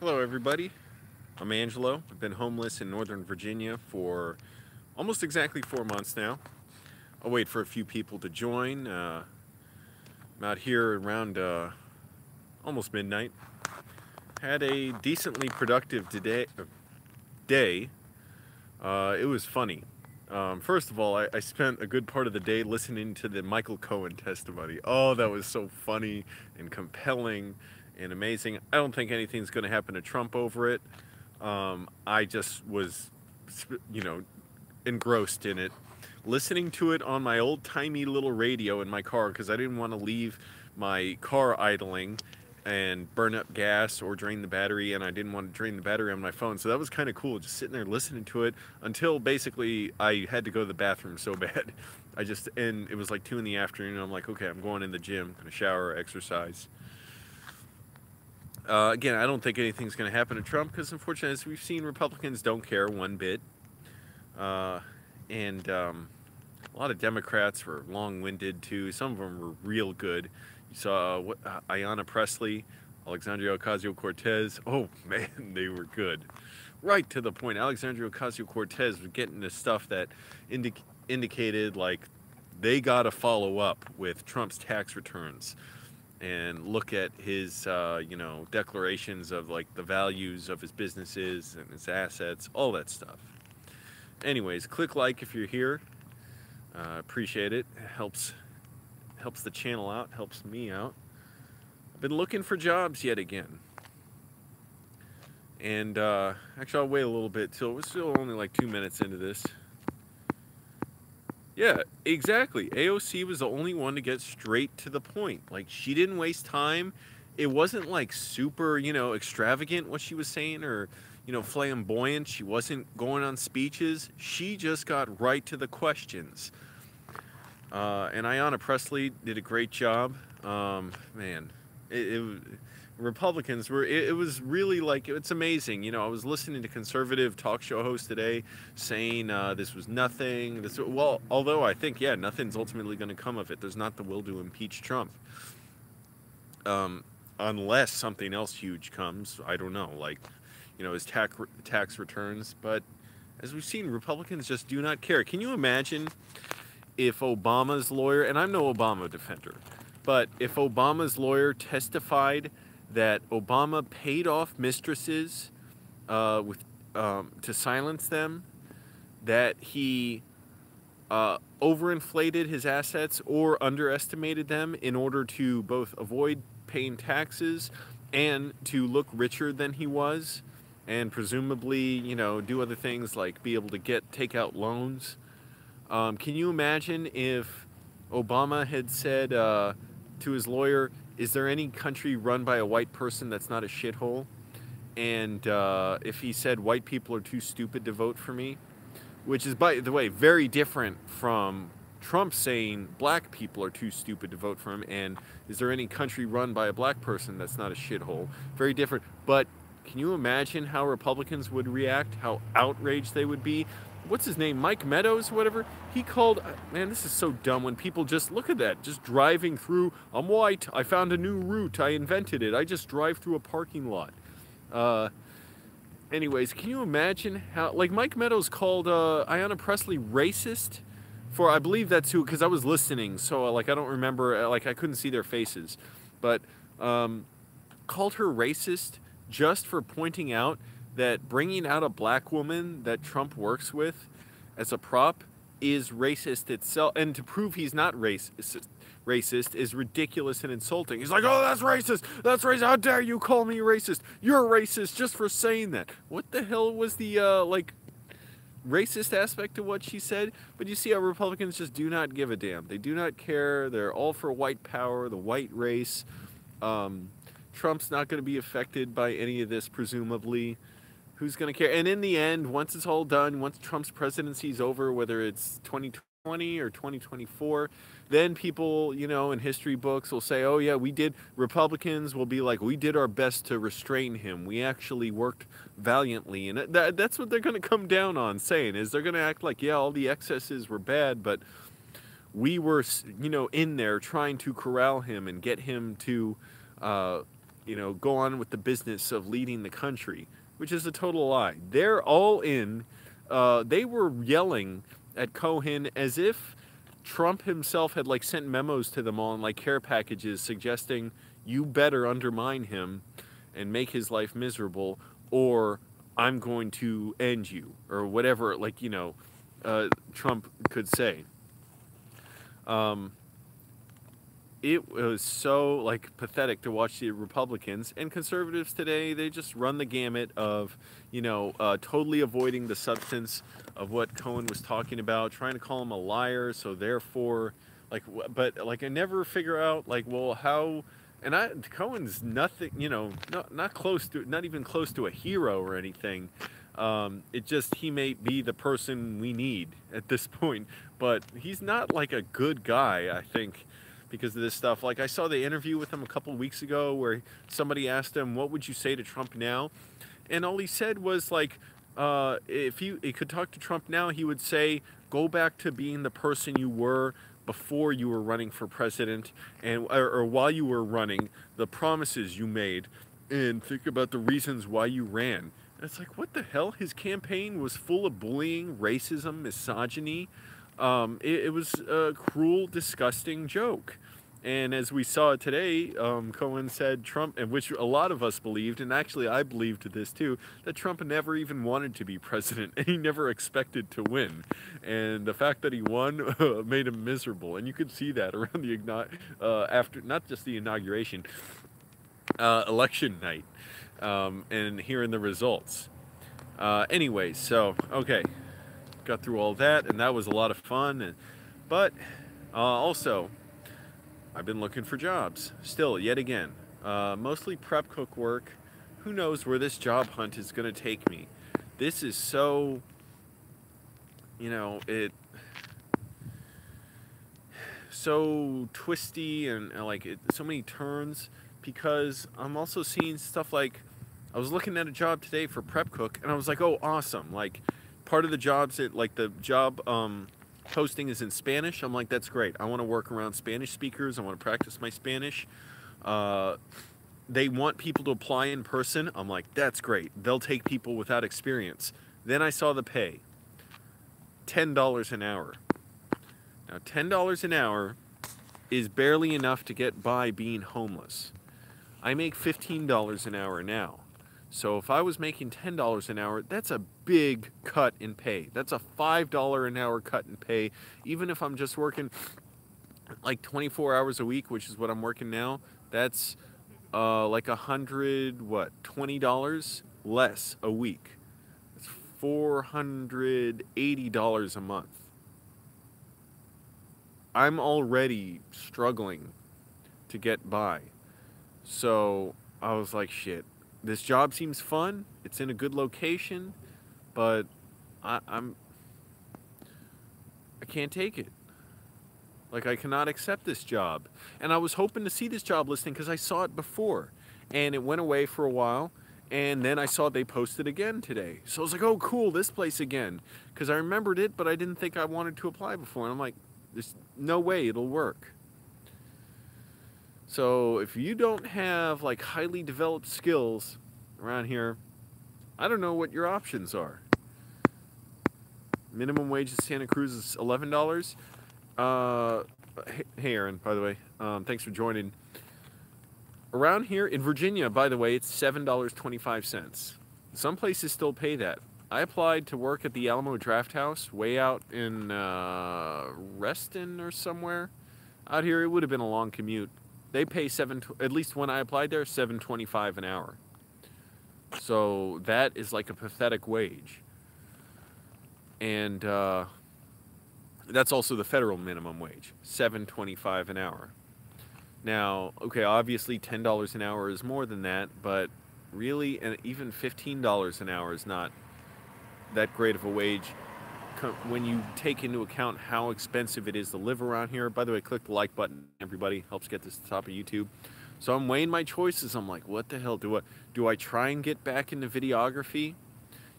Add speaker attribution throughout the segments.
Speaker 1: Hello, everybody. I'm Angelo. I've been homeless in Northern Virginia for almost exactly 4 months now. I'll wait for a few people to join. I'm out here around almost midnight. Had a decently productive day. It was funny. First of all, I spent a good part of the day listening to the Michael Cohen testimony. Oh, that was so funny and compelling and amazing. I don't think anything's going to happen to Trump over it. I just was, you know, engrossed in it, listening to it on my old timey little radio in my car because I didn't want to leave my car idling and burn up gas or drain the battery, and I didn't want to drain the battery on my phone. So that was kind of cool, just sitting there listening to it until basically I had to go to the bathroom so bad. And it was like 2 in the afternoon. I'm like, okay, I'm going in the gym, gonna shower, exercise. Again, I don't think anything's going to happen to Trump because, unfortunately, as we've seen, Republicans don't care one bit. And a lot of Democrats were long-winded, too. Some of them were real good. You saw Ayanna Pressley, Alexandria Ocasio-Cortez. Oh, man, they were good. Right to the point. Alexandria Ocasio-Cortez was getting to stuff that indicated, like, they got to follow up with Trump's tax returns and look at his, declarations of, like, the values of his businesses and his assets, all that stuff. Anyways, click like if you're here. Appreciate it. It helps the channel out, helps me out. I've been looking for jobs yet again. And, actually, I'll wait a little bit till we're still only like 2 minutes into this. Yeah, exactly. AOC was the only one to get straight to the point. Like, she didn't waste time. It wasn't, like, super, extravagant what she was saying or, flamboyant. She wasn't going on speeches. She just got right to the questions. And Ayanna Pressley did a great job. Man, Republicans were, it was really like, it's amazing. I was listening to conservative talk show hosts today saying this was nothing. Well, although I think, yeah, nothing's ultimately going to come of it. There's not the will to impeach Trump. Unless something else huge comes. I don't know, like, his tax returns. But as we've seen, Republicans just do not care. Can you imagine if Obama's lawyer, and I'm no Obama defender, but if Obama's lawyer testified that Obama paid off mistresses to silence them, that he overinflated his assets or underestimated them in order to both avoid paying taxes and to look richer than he was, and presumably, do other things like be able to take out loans. Can you imagine if Obama had said to his lawyer, is there any country run by a white person that's not a shithole? And if he said white people are too stupid to vote for me, which is, by the way, very different from Trump saying black people are too stupid to vote for him, and is there any country run by a black person that's not a shithole? Very different. But can you imagine how Republicans would react, how outraged they would be? What's his name, Mike Meadows, whatever, he called, man, this is so dumb when people just look at that, just driving through, I'm white, I found a new route, I invented it, I just drive through a parking lot. Anyways, can you imagine how, like, Mike Meadows called Ayanna Pressley racist for, I believe that's who, because I was listening, so, like, I don't remember, like, I couldn't see their faces, but called her racist just for pointing out that bringing out a black woman that Trump works with as a prop is racist itself, and to prove he's not racist is ridiculous and insulting. He's like, oh, that's racist, how dare you call me racist, you're racist just for saying that. What the hell was the, racist aspect of what she said? But you see how Republicans just do not give a damn. They do not care. They're all for white power, the white race. Trump's not going to be affected by any of this, presumably. Who's going to care? And in the end, once it's all done, once Trump's presidency is over, whether it's 2020 or 2024, then people, in history books will say, oh, yeah, Republicans will be like, we did our best to restrain him. We actually worked valiantly. And that's what they're going to come down on saying, is they're going to act like, yeah, all the excesses were bad, but we were, in there trying to corral him and get him to go on with the business of leading the country, which is a total lie. They're all in. They were yelling at Cohen as if Trump himself had like sent memos to them all in like care packages suggesting you better undermine him and make his life miserable, or I'm going to end you, or whatever, Trump could say. It was so like pathetic to watch the Republicans and conservatives today. They just run the gamut of, totally avoiding the substance of what Cohen was talking about, trying to call him a liar. So therefore, but I never figure out well, how. And Cohen's nothing, not close to, not even close to a hero or anything. It just, he may be the person we need at this point, but he's not like a good guy, I think, because of this stuff. Like, I saw the interview with him a couple weeks ago where somebody asked him, what would you say to Trump now? And all he said was if he could talk to Trump now, he would say, go back to being the person you were before you were running for president, and or while you were running, the promises you made, and think about the reasons why you ran. And it's like, what the hell? His campaign was full of bullying, racism, misogyny. It was a cruel, disgusting joke. And as we saw today, Cohen said Trump, and which a lot of us believed, and actually I believed this too, that Trump never even wanted to be president, and he never expected to win. And the fact that he won made him miserable, and you could see that around the after, not just the inauguration, election night, and hearing the results. Anyway, so okay, got through all that, and that was a lot of fun. But also, I've been looking for jobs, still, yet again. Mostly prep cook work. Who knows where this job hunt is going to take me. This is so, so twisty and so many turns, because I'm also seeing stuff like, I was looking at a job today for prep cook, and I was like, oh, awesome. Like, part of the jobs, the job, posting is in Spanish. I'm like, that's great. I want to work around Spanish speakers. I want to practice my Spanish. They want people to apply in person. I'm like, that's great. They'll take people without experience. Then I saw the pay. $10 an hour. Now, $10 an hour is barely enough to get by being homeless. I make $15 an hour now. So if I was making $10 an hour, that's a big cut in pay. That's a $5 an hour cut in pay. Even if I'm just working like 24 hours a week, which is what I'm working now, that's like $20 less a week. It's $480 a month. I'm already struggling to get by. So I was like, shit. This job seems fun. It's in a good location, but I can't take it. Like, I cannot accept this job. And I was hoping to see this job listing because I saw it before, and it went away for a while, and then I saw they posted again today. So I was like, oh, cool, this place again, because I remembered it, but I didn't think I wanted to apply before. And I'm like, there's no way it'll work. So if you don't have like highly developed skills around here, I don't know what your options are. Minimum wage in Santa Cruz is $11. Hey Aaron, by the way, thanks for joining. Around here in Virginia, by the way, it's $7.25. Some places still pay that. I applied to work at the Alamo Draft House way out in Reston or somewhere. Out here, it would have been a long commute. They pay at least when I applied there, $7.25 an hour. So that is like a pathetic wage. And that's also the federal minimum wage, $7.25 an hour. Now, okay, obviously $10 an hour is more than that, but really, and even $15 an hour is not that great of a wage when you take into account how expensive it is to live around here. By the way, click the like button, everybody. Helps get this to the top of YouTube. So I'm weighing my choices. I'm like, what the hell? Do I try and get back into videography?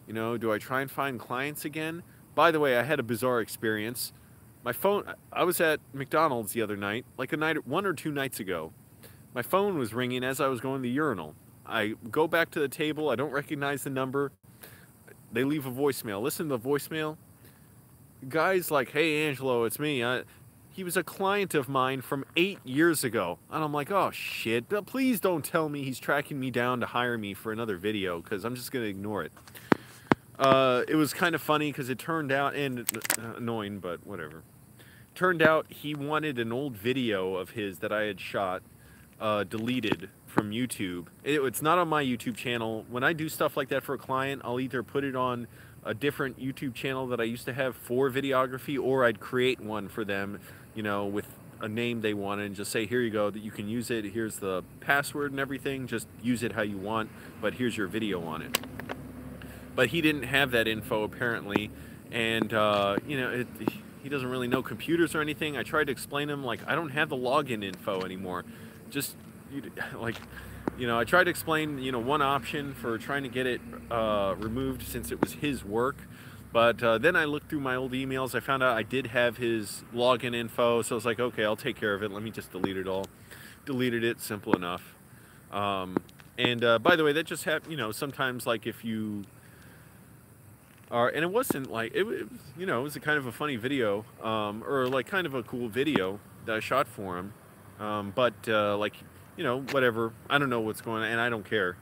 Speaker 1: Do I try and find clients again? By the way, I had a bizarre experience. My phone, I was at McDonald's the other night, like 1 or 2 nights ago. My phone was ringing as I was going to the urinal. I go back to the table. I don't recognize the number. They leave a voicemail. Listen to the voicemail. Guy's like, "Hey, Angelo, it's me. He was a client of mine from 8 years ago." And I'm like, "Oh, shit. But please don't tell me he's tracking me down to hire me for another video, because I'm just going to ignore it." It was kind of funny because it turned out, and annoying, but whatever. Turned out he wanted an old video of his that I had shot deleted from YouTube. It's not on my YouTube channel. When I do stuff like that for a client, I'll either put it on a different YouTube channel that I used to have for videography, or I'd create one for them, you know, with a name they wanted, and just say, "Here you go, that you can use it. Here's the password and everything. Just use it how you want, but here's your video on it." But he didn't have that info apparently, and you know, he doesn't really know computers or anything. I tried to explain to him, like, I don't have the login info anymore. Just like, you know, I tried to explain, you know, one option for trying to get it removed since it was his work. But then I looked through my old emails. I found out I did have his login info, so I was like, okay, I'll take care of it. Let me just delete it all. Deleted it, simple enough. And by the way, that just happened, you know, sometimes, like, if you are, and it wasn't like, it was, you know, it was a kind of a funny video, or like kind of a cool video that I shot for him. But like, you know, whatever, I don't know what's going on, and I don't care.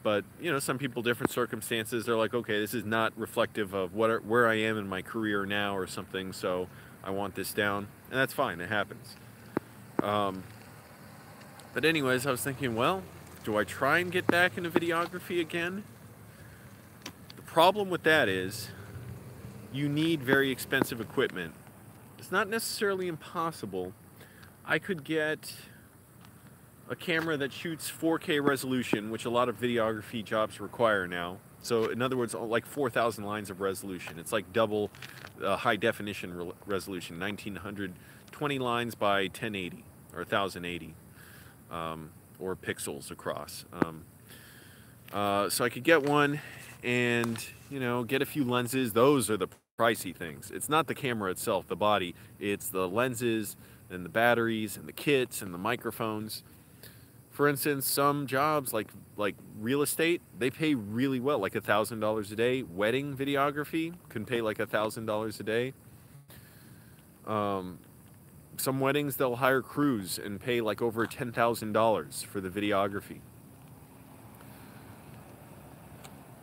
Speaker 1: But, you know, some people, different circumstances, they're like, okay, this is not reflective of where I am in my career now or something, so I want this down. And that's fine, it happens. But anyways, I was thinking, well, do I try and get back into videography again? The problem with that is you need very expensive equipment. It's not necessarily impossible. I could get a camera that shoots 4K resolution, which a lot of videography jobs require now. So in other words, like 4,000 lines of resolution. It's like double high definition resolution, 1920 lines by 1080 or 1080, or pixels across. So I could get one and, you know, get a few lenses. Those are the pricey things. It's not the camera itself, the body. It's the lenses and the batteries and the kits and the microphones. For instance, some jobs like real estate, they pay really well, like $1,000 a day. Wedding videography can pay like $1,000 a day. Some weddings, they'll hire crews and pay like over $10,000 for the videography.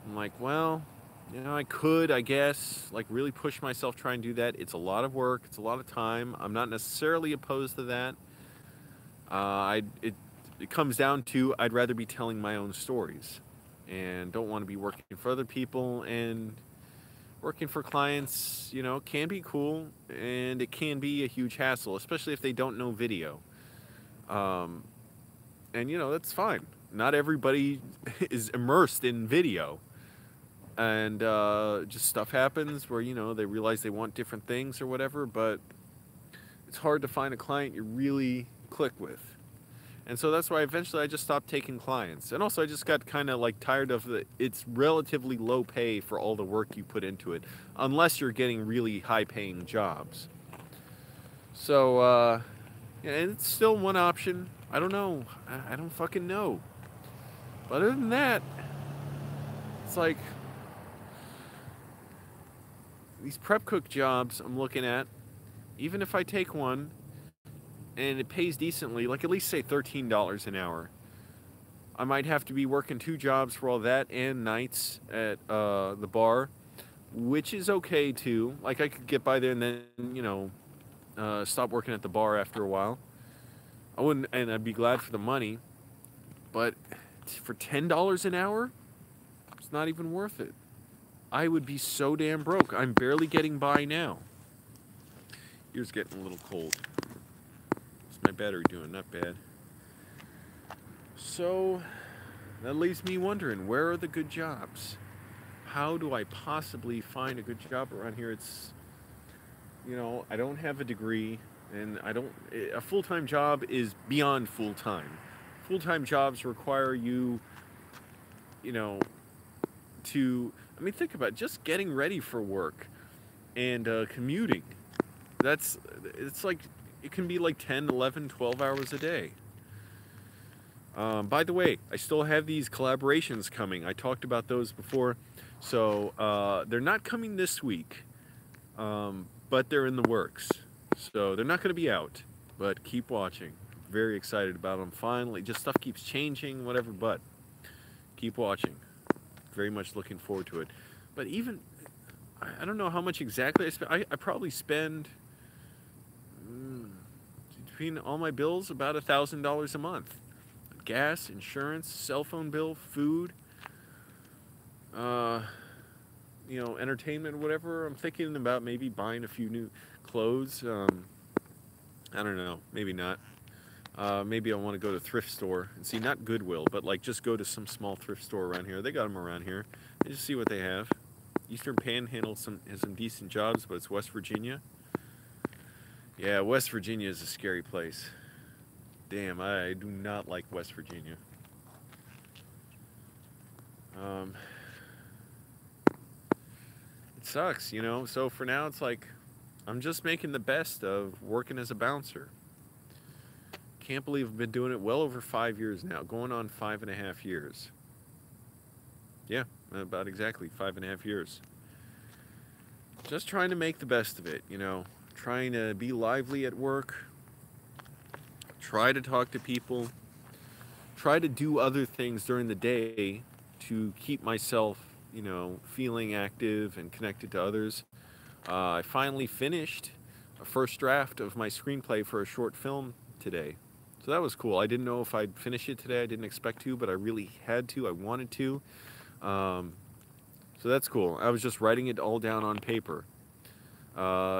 Speaker 1: I'm like, well, you know, I could, I guess, like really push myself, try and do that. It's a lot of work. It's a lot of time. I'm not necessarily opposed to that. It comes down to, I'd rather be telling my own stories and don't want to be working for other people. And working for clients, you know, can be cool, and it can be a huge hassle, especially if they don't know video. And, you know, that's fine. Not everybody is immersed in video. And just stuff happens where, you know, they realize they want different things or whatever, but it's hard to find a client you really click with. And so that's why eventually I just stopped taking clients. And also I just got kind of like tired of it's relatively low pay for all the work you put into it, unless you're getting really high paying jobs. So, yeah, and it's still one option. I don't know. I don't fucking know. But other than that, it's like these prep cook jobs I'm looking at, even if I take one, and it pays decently, like at least say $13 an hour, I might have to be working 2 jobs for all that and nights at the bar, which is okay too. Like I could get by there and then, you know, stop working at the bar after a while. I wouldn't, and I'd be glad for the money, but for $10 an hour, it's not even worth it. I would be so damn broke. I'm barely getting by now. Ear's getting a little cold. My battery doing not bad. So that leaves me wondering, where are the good jobs? How do I possibly find a good job around here? It's, you know, I don't have a degree, and a full-time job is beyond full-time. Full-time jobs require you, you know, I mean, think about it, just getting ready for work and commuting. It's like, it can be like 10, 11, 12 hours a day. By the way, I still have these collaborations coming. I talked about those before. So they're not coming this week, but they're in the works. So they're not going to be out, but keep watching. Very excited about them. Finally, just stuff keeps changing, whatever, but keep watching. Very much looking forward to it. But even, I don't know how much exactly I spend. I probably spend, between all my bills, about $1,000 a month. Gas, insurance, cell phone bill, food, uh, entertainment, whatever. I'm thinking about maybe buying a few new clothes. I don't know, maybe not. Maybe I want to go to a thrift store and see, not Goodwill, but like just go to some small thrift store around here. They got them around here. And just see what they have. Eastern Panhandle has some decent jobs, but it's West Virginia. Yeah, West Virginia is a scary place. Damn, I do not like West Virginia. Um, it sucks, you know. So for now, it's like I'm just making the best of working as a bouncer. Can't believe I've been doing it well over 5 years now, going on 5.5 years. Yeah, about exactly 5.5 years. Just trying to make the best of it, you know. Trying to be lively at work. Try to talk to people. Try to do other things during the day to keep myself, you know, feeling active and connected to others. I finally finished a first draft of my screenplay for a short film today. So that was cool. I didn't know if I'd finish it today. I didn't expect to, but I really had to. I wanted to. So that's cool. I was just writing it all down on paper.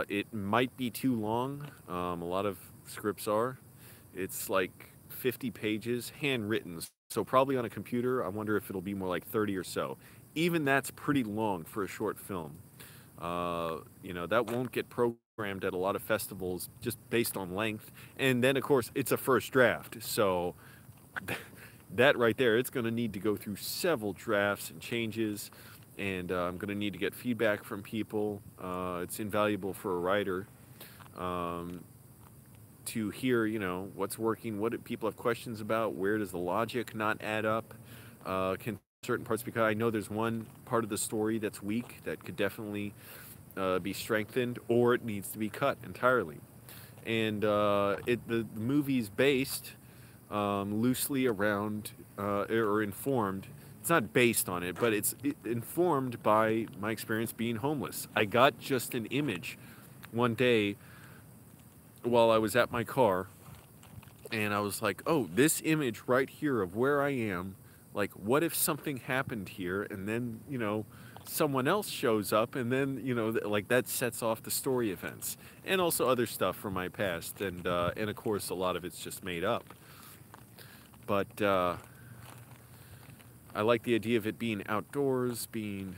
Speaker 1: It might be too long. A lot of scripts are. It's like 50 pages, handwritten. So probably on a computer, I wonder if it'll be more like 30 or so. Even that's pretty long for a short film. That won't get programmed at a lot of festivals just based on length. And then, of course, it's a first draft. So that right there, it's going to need to go through several drafts and changes. And I'm going to need to get feedback from people. It's invaluable for a writer to hear, you know, what's working, what do people have questions about, where does the logic not add up, can certain parts, because I know there's one part of the story that's weak that could definitely be strengthened, or it needs to be cut entirely. And the movie's based loosely around or informed. It's not based on it, but it's informed by my experience being homeless. I got just an image one day while I was at my car, and I was like, oh, this image right here of where I am, like, what if something happened here, and then, you know, someone else shows up, and then, you know, like, that sets off the story events, and also other stuff from my past, and of course, a lot of it's just made up. But I like the idea of it being outdoors, being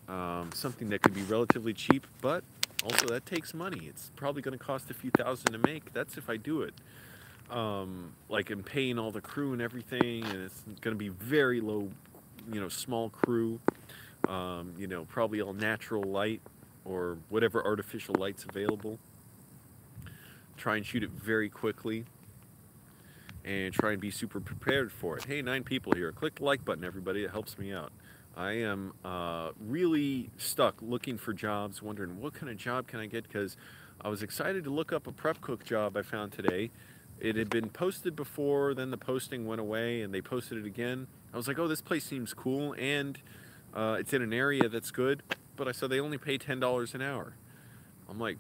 Speaker 1: something that could be relatively cheap, but also that takes money. It's probably going to cost a few thousand to make. That's if I do it. Like, in paying all the crew and everything, and it's going to be very low, you know, small crew. Probably all natural light or whatever artificial light's available. Try and shoot it very quickly. And try and be super prepared for it. Hey, 9 people here. Click the like button, everybody. It helps me out. I am really stuck looking for jobs, wondering what kind of job can I get, because I was excited to look up a prep cook job I found today. It had been posted before, then the posting went away, and they posted it again. I was like, oh, this place seems cool, and it's in an area that's good, but I saw they only pay $10 an hour. I'm like,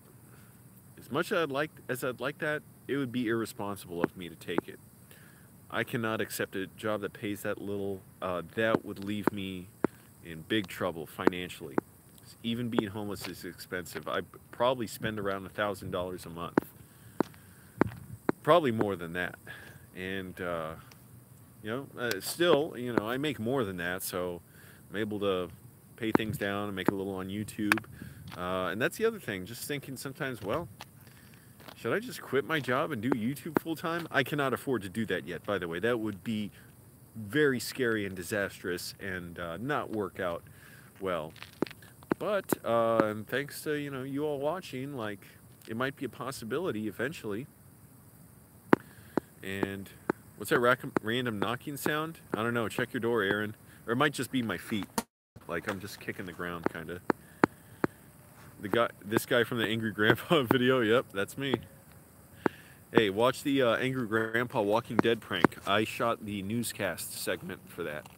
Speaker 1: as much as I'd like that, it would be irresponsible of me to take it. I cannot accept a job that pays that little. That would leave me in big trouble financially. Even being homeless is expensive. I probably spend around $1,000 a month. Probably more than that. And, still, you know, I make more than that, so I'm able to pay things down and make a little on YouTube. And that's the other thing, just thinking sometimes, well, should I just quit my job and do YouTube full-time? I cannot afford to do that yet, by the way. That would be very scary and disastrous and not work out well. But thanks to, you know, you all watching, like, it might be a possibility eventually. And What's that random knocking sound? I don't know. Check your door, Aaron. Or it might just be my feet. Like I'm just kicking the ground, kind of. This guy from the Angry Grandpa video. Yep, that's me. Hey, watch the Angry Grandpa Walking Dead prank. I shot the newscast segment for that.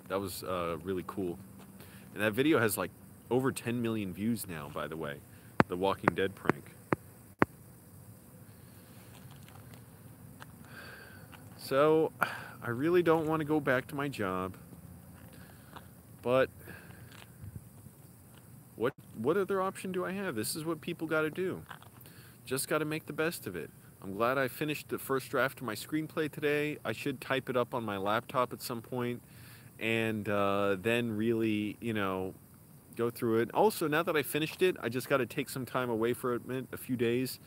Speaker 1: That was really cool. And that video has like over 10 million views now, by the way. The Walking Dead prank. So, I really don't want to go back to my job. But what other option do I have? This is what people got to do. Just got to make the best of it. I'm glad I finished the first draft of my screenplay today. I should type it up on my laptop at some point and then really, you know, go through it. Also, now that I finished it, I just got to take some time away for a few days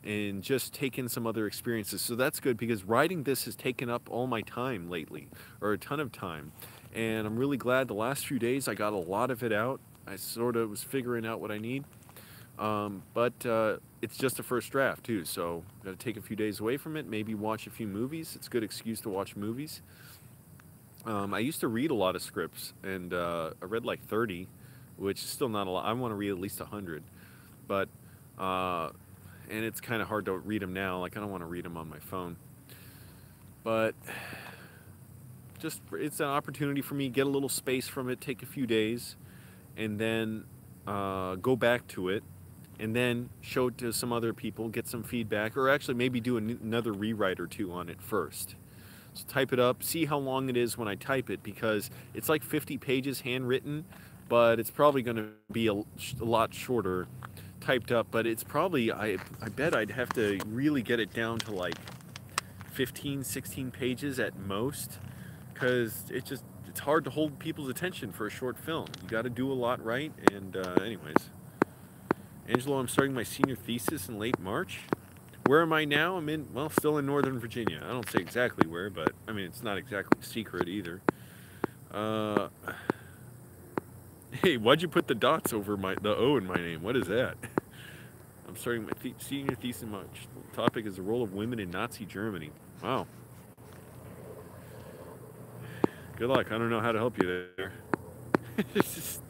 Speaker 1: and just take in some other experiences. So that's good because writing this has taken up all my time lately, or a ton of time. And I'm really glad the last few days I got a lot of it out. I sort of was figuring out what I need. But it's just a first draft too, so got to take a few days away from it, maybe watch a few movies. It's a good excuse to watch movies. I used to read a lot of scripts, and I read like 30, which is still not a lot. I want to read at least 100, but and it's kind of hard to read them now. Like I don't want to read them on my phone, but just it's an opportunity for me to get a little space from it, take a few days, and then go back to it, and then show it to some other people, get some feedback, or actually maybe do another rewrite or two on it first. So type it up, see how long it is when I type it, because it's like 50 pages handwritten, but it's probably going to be a lot shorter typed up, but it's probably, I bet I'd have to really get it down to like 15, 16 pages at most, because it's hard to hold people's attention for a short film. You got to do a lot right, and anyways. Angelo, I'm starting my senior thesis in late March. Where am I now? I'm still in Northern Virginia. I don't say exactly where, but I mean, it's not exactly secret either. Hey, why'd you put the dots over the O in my name? What is that? I'm starting my senior thesis in March. The topic is the role of women in Nazi Germany. Wow. Good luck. I don't know how to help you there. Just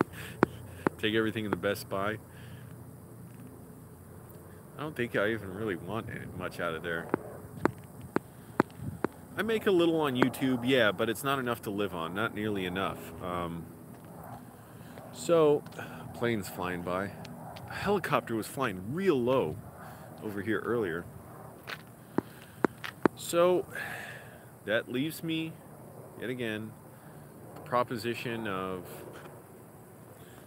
Speaker 1: take everything in the Best Buy. I don't think I even really want much out of there. I make a little on YouTube, yeah, but it's not enough to live on. Not nearly enough. So, planes flying by. A helicopter was flying real low over here earlier. So, that leaves me, yet again, the proposition of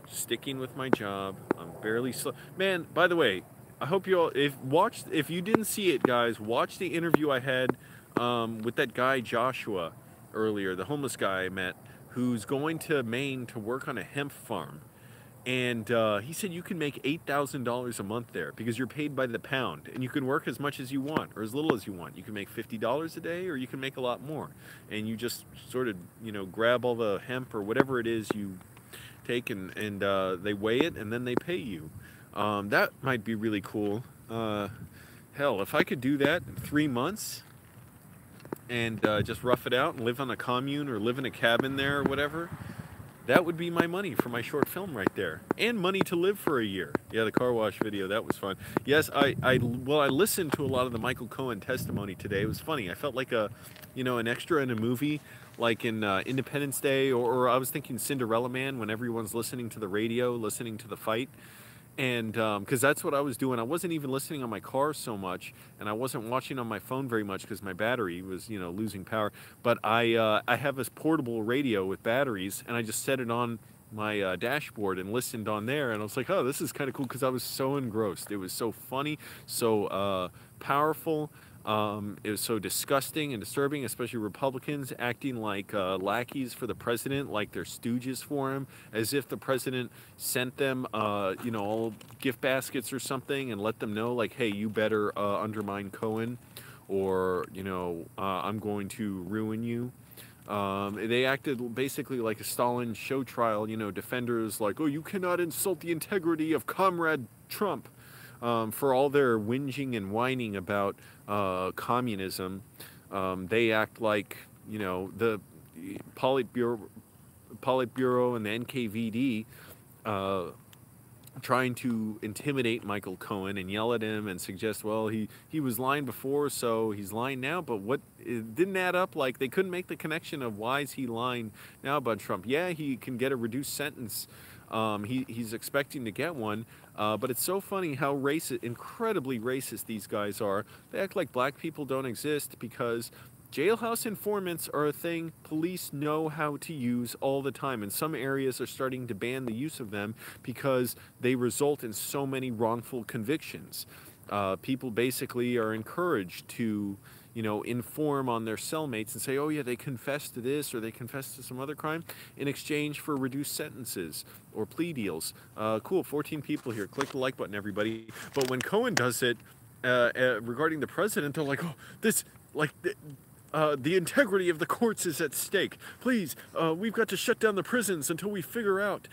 Speaker 1: sticking with my job. I'm barely slow. Man, by the way, I hope you all, if you didn't see it, guys, watch the interview I had with that guy Joshua earlier, the homeless guy I met, who's going to Maine to work on a hemp farm. And he said you can make $8,000 a month there because you're paid by the pound, and you can work as much as you want or as little as you want. You can make $50 a day, or you can make a lot more. And you just sort of, you know, grab all the hemp or whatever it is you take, and they weigh it, and then they pay you. That might be really cool. Hell, if I could do that in 3 months and just rough it out and live on a commune or live in a cabin there or whatever, that would be my money for my short film right there. And money to live for a year. Yeah, the car wash video, that was fun. Yes, I listened to a lot of the Michael Cohen testimony today. It was funny. I felt like an extra in a movie, like in Independence Day, or I was thinking Cinderella Man, when everyone's listening to the radio, listening to the fight. And because that's what I was doing. I wasn't even listening on my car so much, and I wasn't watching on my phone very much because my battery was, losing power. But I have this portable radio with batteries, and I just set it on my dashboard and listened on there. And I was like, oh, this is kind of cool, because I was so engrossed. It was so funny, so powerful. It was so disgusting and disturbing, especially Republicans acting like lackeys for the president, like they're stooges for him, as if the president sent them, all gift baskets or something, and let them know, like, hey, you better undermine Cohen, or, I'm going to ruin you. They acted basically like a Stalin show trial, defenders like, oh, you cannot insult the integrity of Comrade Trump. For all their whinging and whining about communism, They act like, you know, the Politburo, Politburo and the NKVD trying to intimidate Michael Cohen and yell at him and suggest, well, he was lying before, so he's lying now. But what, it didn't add up. Like, they couldn't make the connection of why is he lying now about Trump. Yeah, he can get a reduced sentence. He's expecting to get one. But it's so funny how racist, incredibly racist these guys are. They act like black people don't exist because jailhouse informants are a thing police know how to use all the time, and some areas are starting to ban the use of them because they result in so many wrongful convictions. People basically are encouraged to, you know, inform on their cellmates and say, oh yeah, they confessed to this or they confessed to some other crime in exchange for reduced sentences or plea deals. Cool, 14 people here. Click the like button, everybody. But when Cohen does it regarding the president, they're like, oh, this, like, the integrity of the courts is at stake. Please, we've got to shut down the prisons until we figure out,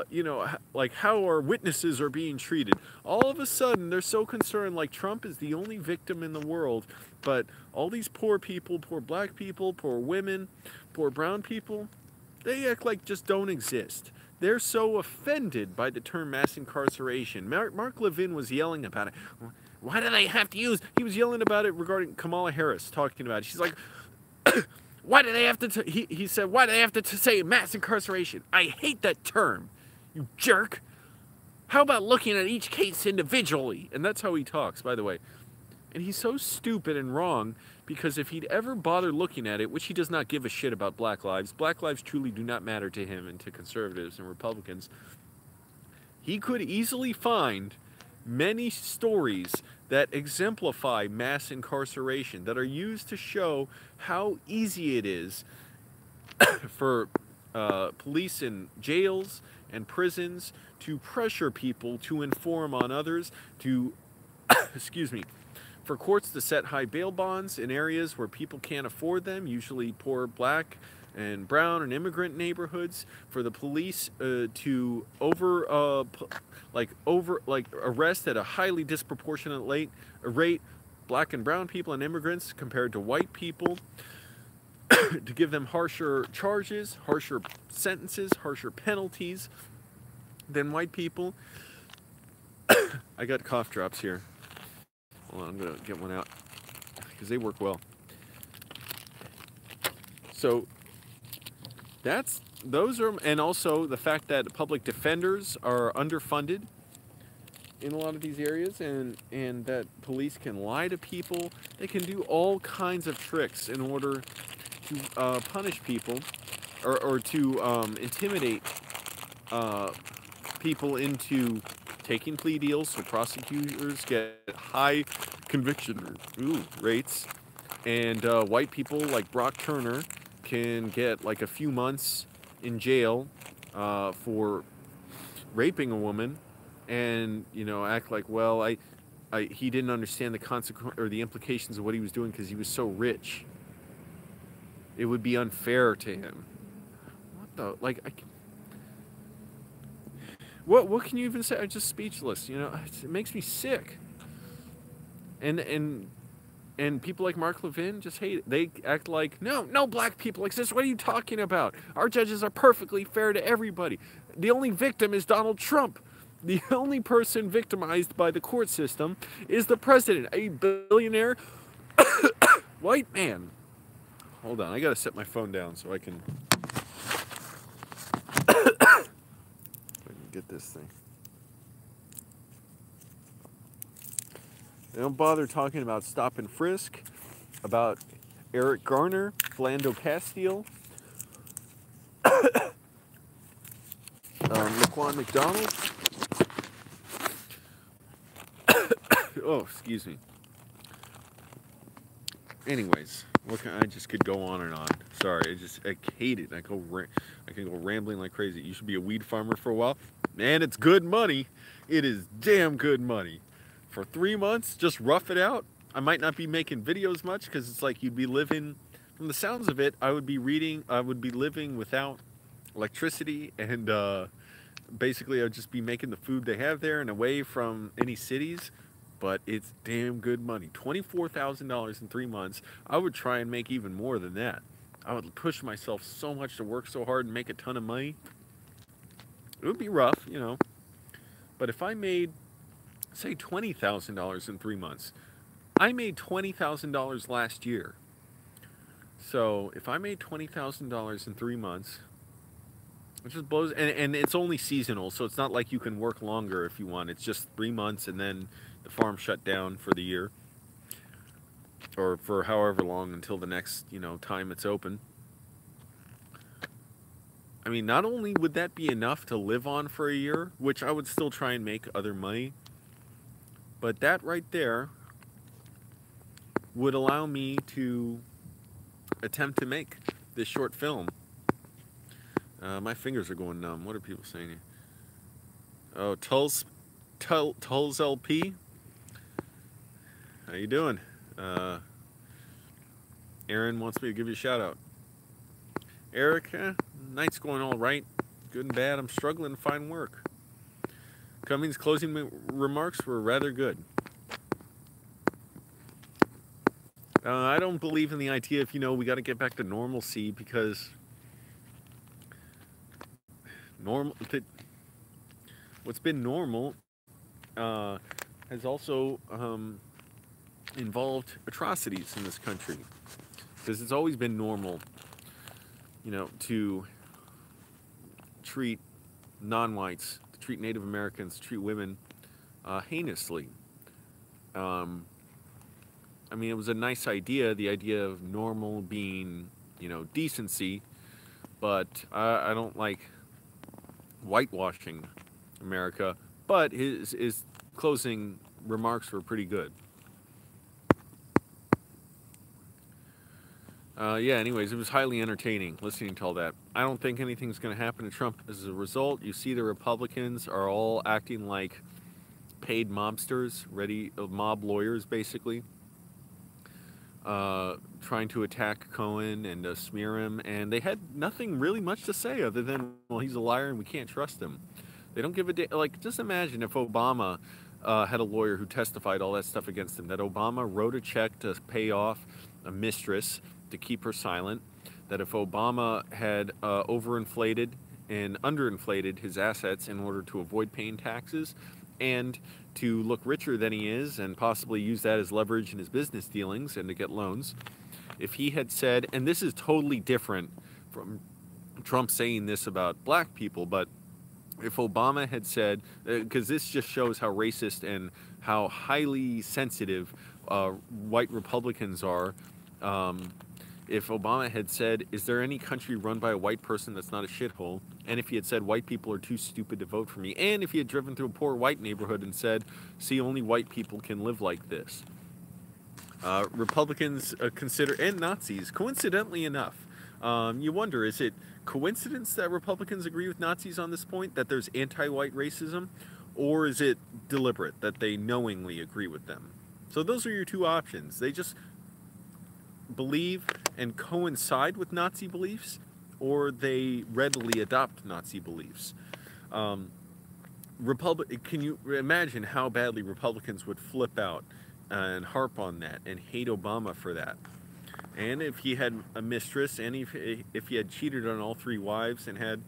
Speaker 1: you know, like how our witnesses are being treated. All of a sudden, they're so concerned, like Trump is the only victim in the world, but all these poor people, poor black people, poor women, poor brown people, they act like just don't exist. They're so offended by the term mass incarceration. Mark Levin was yelling about it. Why do they have to use? He was yelling about it regarding Kamala Harris, talking about it. She's like, why do they have to? He said, why do they have to say mass incarceration? I hate that term, you jerk. How about looking at each case individually? And that's how he talks, by the way. And he's so stupid and wrong because if he'd ever bother looking at it, which he does not give a shit about black lives truly do not matter to him and to conservatives and Republicans, he could easily find many stories that exemplify mass incarceration, that are used to show how easy it is for police in jails and prisons to pressure people to inform on others, to, excuse me, for courts to set high bail bonds in areas where people can't afford them, usually poor black and brown and immigrant neighborhoods, for the police to arrest at a highly disproportionate rate black and brown people and immigrants compared to white people, to give them harsher charges, harsher sentences, harsher penalties than white people. I got cough drops here. Hold on, I'm gonna get one out because they work well. So those are, and also the fact that public defenders are underfunded in a lot of these areas, and that police can lie to people. They can do all kinds of tricks in order to punish people or to intimidate people into taking plea deals, so prosecutors get high conviction rates, and white people like Brock Turner can get like a few months in jail for raping a woman, and, you know, act like, well, he didn't understand the consequence or the implications of what he was doing because he was so rich. It would be unfair to him. What the, like, what can you even say? I'm just speechless. You know, it makes me sick. And people like Mark Levin just hate it. They act like, no black people exist. What are you talking about? Our judges are perfectly fair to everybody. The only victim is Donald Trump. The only person victimized by the court system is the president, a billionaire white man. Hold on, I gotta set my phone down so I can get this thing. They don't bother talking about stop and frisk, about Eric Garner, Philando Castile, Laquan McDonald. Oh, excuse me. Anyways, I just could go on and on. Sorry, I hate it. I can go rambling like crazy. You should be a weed farmer for a while. Man, it's good money. It is damn good money. For 3 months, just rough it out. I might not be making videos much because it's like you'd be living, from the sounds of it, I would be living without electricity, and basically I would just be making the food they have there and away from any cities. but it's damn good money. $24,000 in 3 months. I would try and make even more than that. I would push myself so much to work so hard and make a ton of money. It would be rough, you know. But if I made, say, $20,000 in 3 months, I made $20,000 last year. So if I made $20,000 in 3 months, it just blows. And it's only seasonal, so it's not like you can work longer if you want. It's just 3 months, and then the farm shut down for the year, or for however long until the next, time it's open. I mean, not only would that be enough to live on for a year, which I would still try and make other money, but that right there would allow me to attempt to make this short film. My fingers are going numb. What are people saying? Oh, Tulls LP. How you doing? Aaron wants me to give you a shout out. Eric, night's going all right. Good and bad. I'm struggling to find work. Cummings' closing remarks were rather good. I don't believe in the idea of, we got to get back to normalcy, because what's been normal has also involved atrocities in this country. Because it's always been normal, to treat non-whites, to treat Native Americans, to treat women heinously. I mean, it was a nice idea, the idea of normal being, decency, but I don't like whitewashing America. But his closing remarks were pretty good. Yeah, anyways, it was highly entertaining listening to all that. I don't think anything's going to happen to Trump as a result. You see the Republicans are all acting like paid mobsters, mob lawyers, basically. Trying to attack Cohen and smear him, and they had nothing really much to say other than, well, he's a liar and we can't trust him. They don't give a like, just imagine if Obama had a lawyer who testified all that stuff against him, that Obama wrote a check to pay off a mistress to keep her silent, that if Obama had overinflated and underinflated his assets in order to avoid paying taxes and to look richer than he is and possibly use that as leverage in his business dealings and to get loans. If he had said, and this is totally different from Trump saying this about black people, but if Obama had said, because this just shows how racist and how highly sensitive white Republicans are, if Obama had said, is there any country run by a white person that's not a shithole? And if he had said, white people are too stupid to vote for me. And if he had driven through a poor white neighborhood and said, see, only white people can live like this. Republicans consider, and Nazis, coincidentally enough, you wonder, is it coincidence that Republicans agree with Nazis on this point, that there's anti-white racism? Or is it deliberate, that they knowingly agree with them? So those are your two options. They just believe and coincide with Nazi beliefs, or they readily adopt Nazi beliefs. Can you imagine how badly Republicans would flip out and harp on that and hate Obama for that? And if he had a mistress, and if he had cheated on all three wives and had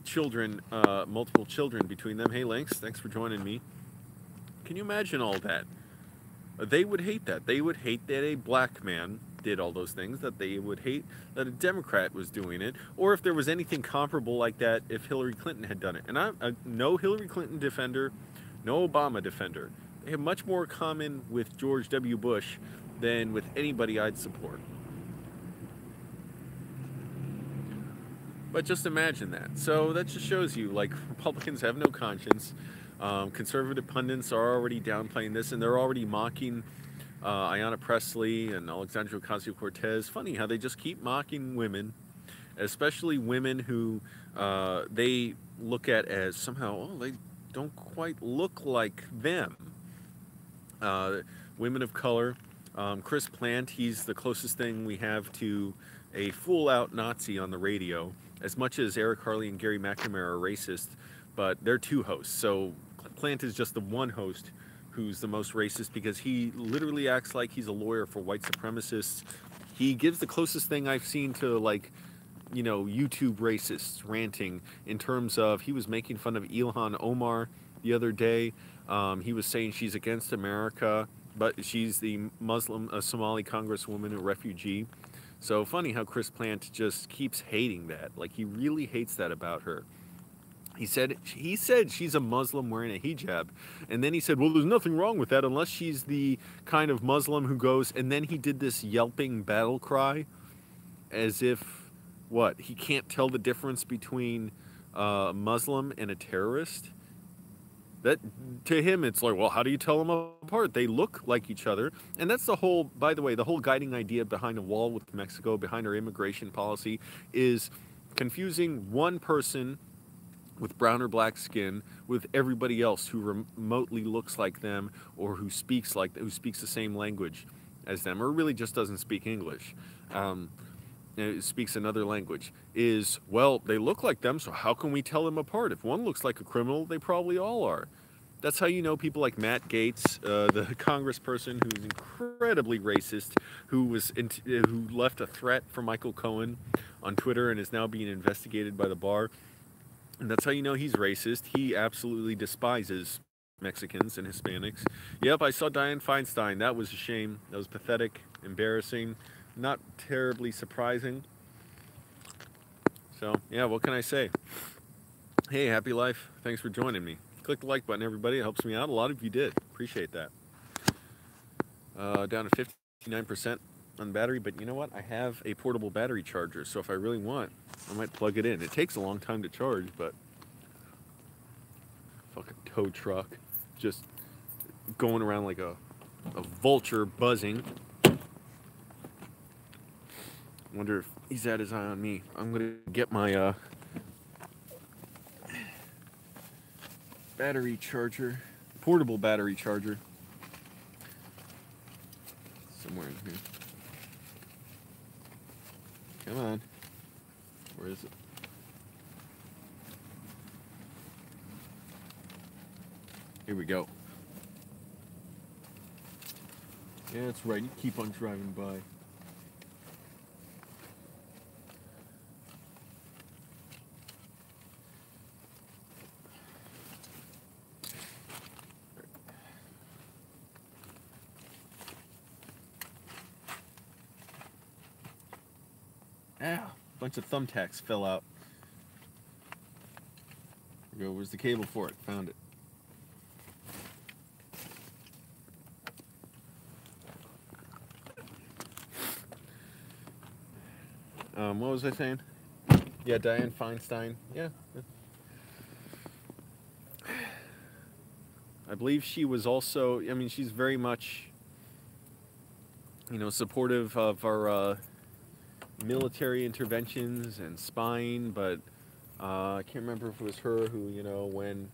Speaker 1: children, multiple children between them. Hey, Lynx, thanks for joining me. Can you imagine all that? They would hate that. They would hate that a black man did all those things, that they would hate that a Democrat was doing it, or if there was anything comparable like that if Hillary Clinton had done it. And I'm no Hillary Clinton defender, no Obama defender. They have much more common with George W. Bush than with anybody I'd support. But just imagine that. So that just shows you, like, Republicans have no conscience. Conservative pundits are already downplaying this, and they're already mocking Ayanna Pressley and Alexandria Ocasio-Cortez. Funny how they just keep mocking women, especially women who they look at as somehow, oh, they don't quite look like them. Women of color. Chris Plant, he's the closest thing we have to a full-out Nazi on the radio. As much as Eric Harley and Gary McNamara are racist, but they're two hosts. So Plant is just the one host who's the most racist because he literally acts like he's a lawyer for white supremacists. He gives the closest thing I've seen to, like, YouTube racists ranting, in terms of, he was making fun of Ilhan Omar the other day. He was saying she's against America, but she's the Muslim, Somali congresswoman, a refugee. So funny how Chris Plant just keeps hating that. Like, he really hates that about her. He said she's a Muslim wearing a hijab, and then he said, well, there's nothing wrong with that unless she's the kind of Muslim who goes, and then he did this yelping battle cry, as if, what, he can't tell the difference between a Muslim and a terrorist? That, to him, it's like, well, how do you tell them apart? They look like each other. And that's the whole, by the way, the whole guiding idea behind a wall with Mexico, behind our immigration policy, is confusing one person with brown or black skin with everybody else who remotely looks like them, or who speaks the same language as them, or really just doesn't speak English. Speaks another language. Is, well, they look like them, so how can we tell them apart? If one looks like a criminal, they probably all are. That's how you know people like Matt Gaetz, the congressperson who's incredibly racist, who left a threat for Michael Cohen on Twitter and is now being investigated by the bar. And that's how you know he's racist. He absolutely despises Mexicans and Hispanics. Yep, I saw Dianne Feinstein. That was a shame. That was pathetic, embarrassing, not terribly surprising. So, yeah, what can I say? Hey, happy life. Thanks for joining me. Click the like button, everybody. It helps me out. A lot of you did. Appreciate that. Down to 59% on battery, but you know what? I have a portable battery charger, so if I really want, I might plug it in. It takes a long time to charge, but fucking tow truck just going around like a vulture buzzing. Wonder if he's had his eye on me. I'm gonna get my battery charger, portable battery charger, somewhere in here. Come on. Where is it? Here we go. Yeah, that's right. You keep on driving by. Ah, a bunch of thumbtacks fell out. There we go. Where's the cable for it? Found it. What was I saying? Yeah, Dianne Feinstein. Yeah. I believe she was also, I mean, she's very much, supportive of our military interventions and spying, but I can't remember if it was her who, when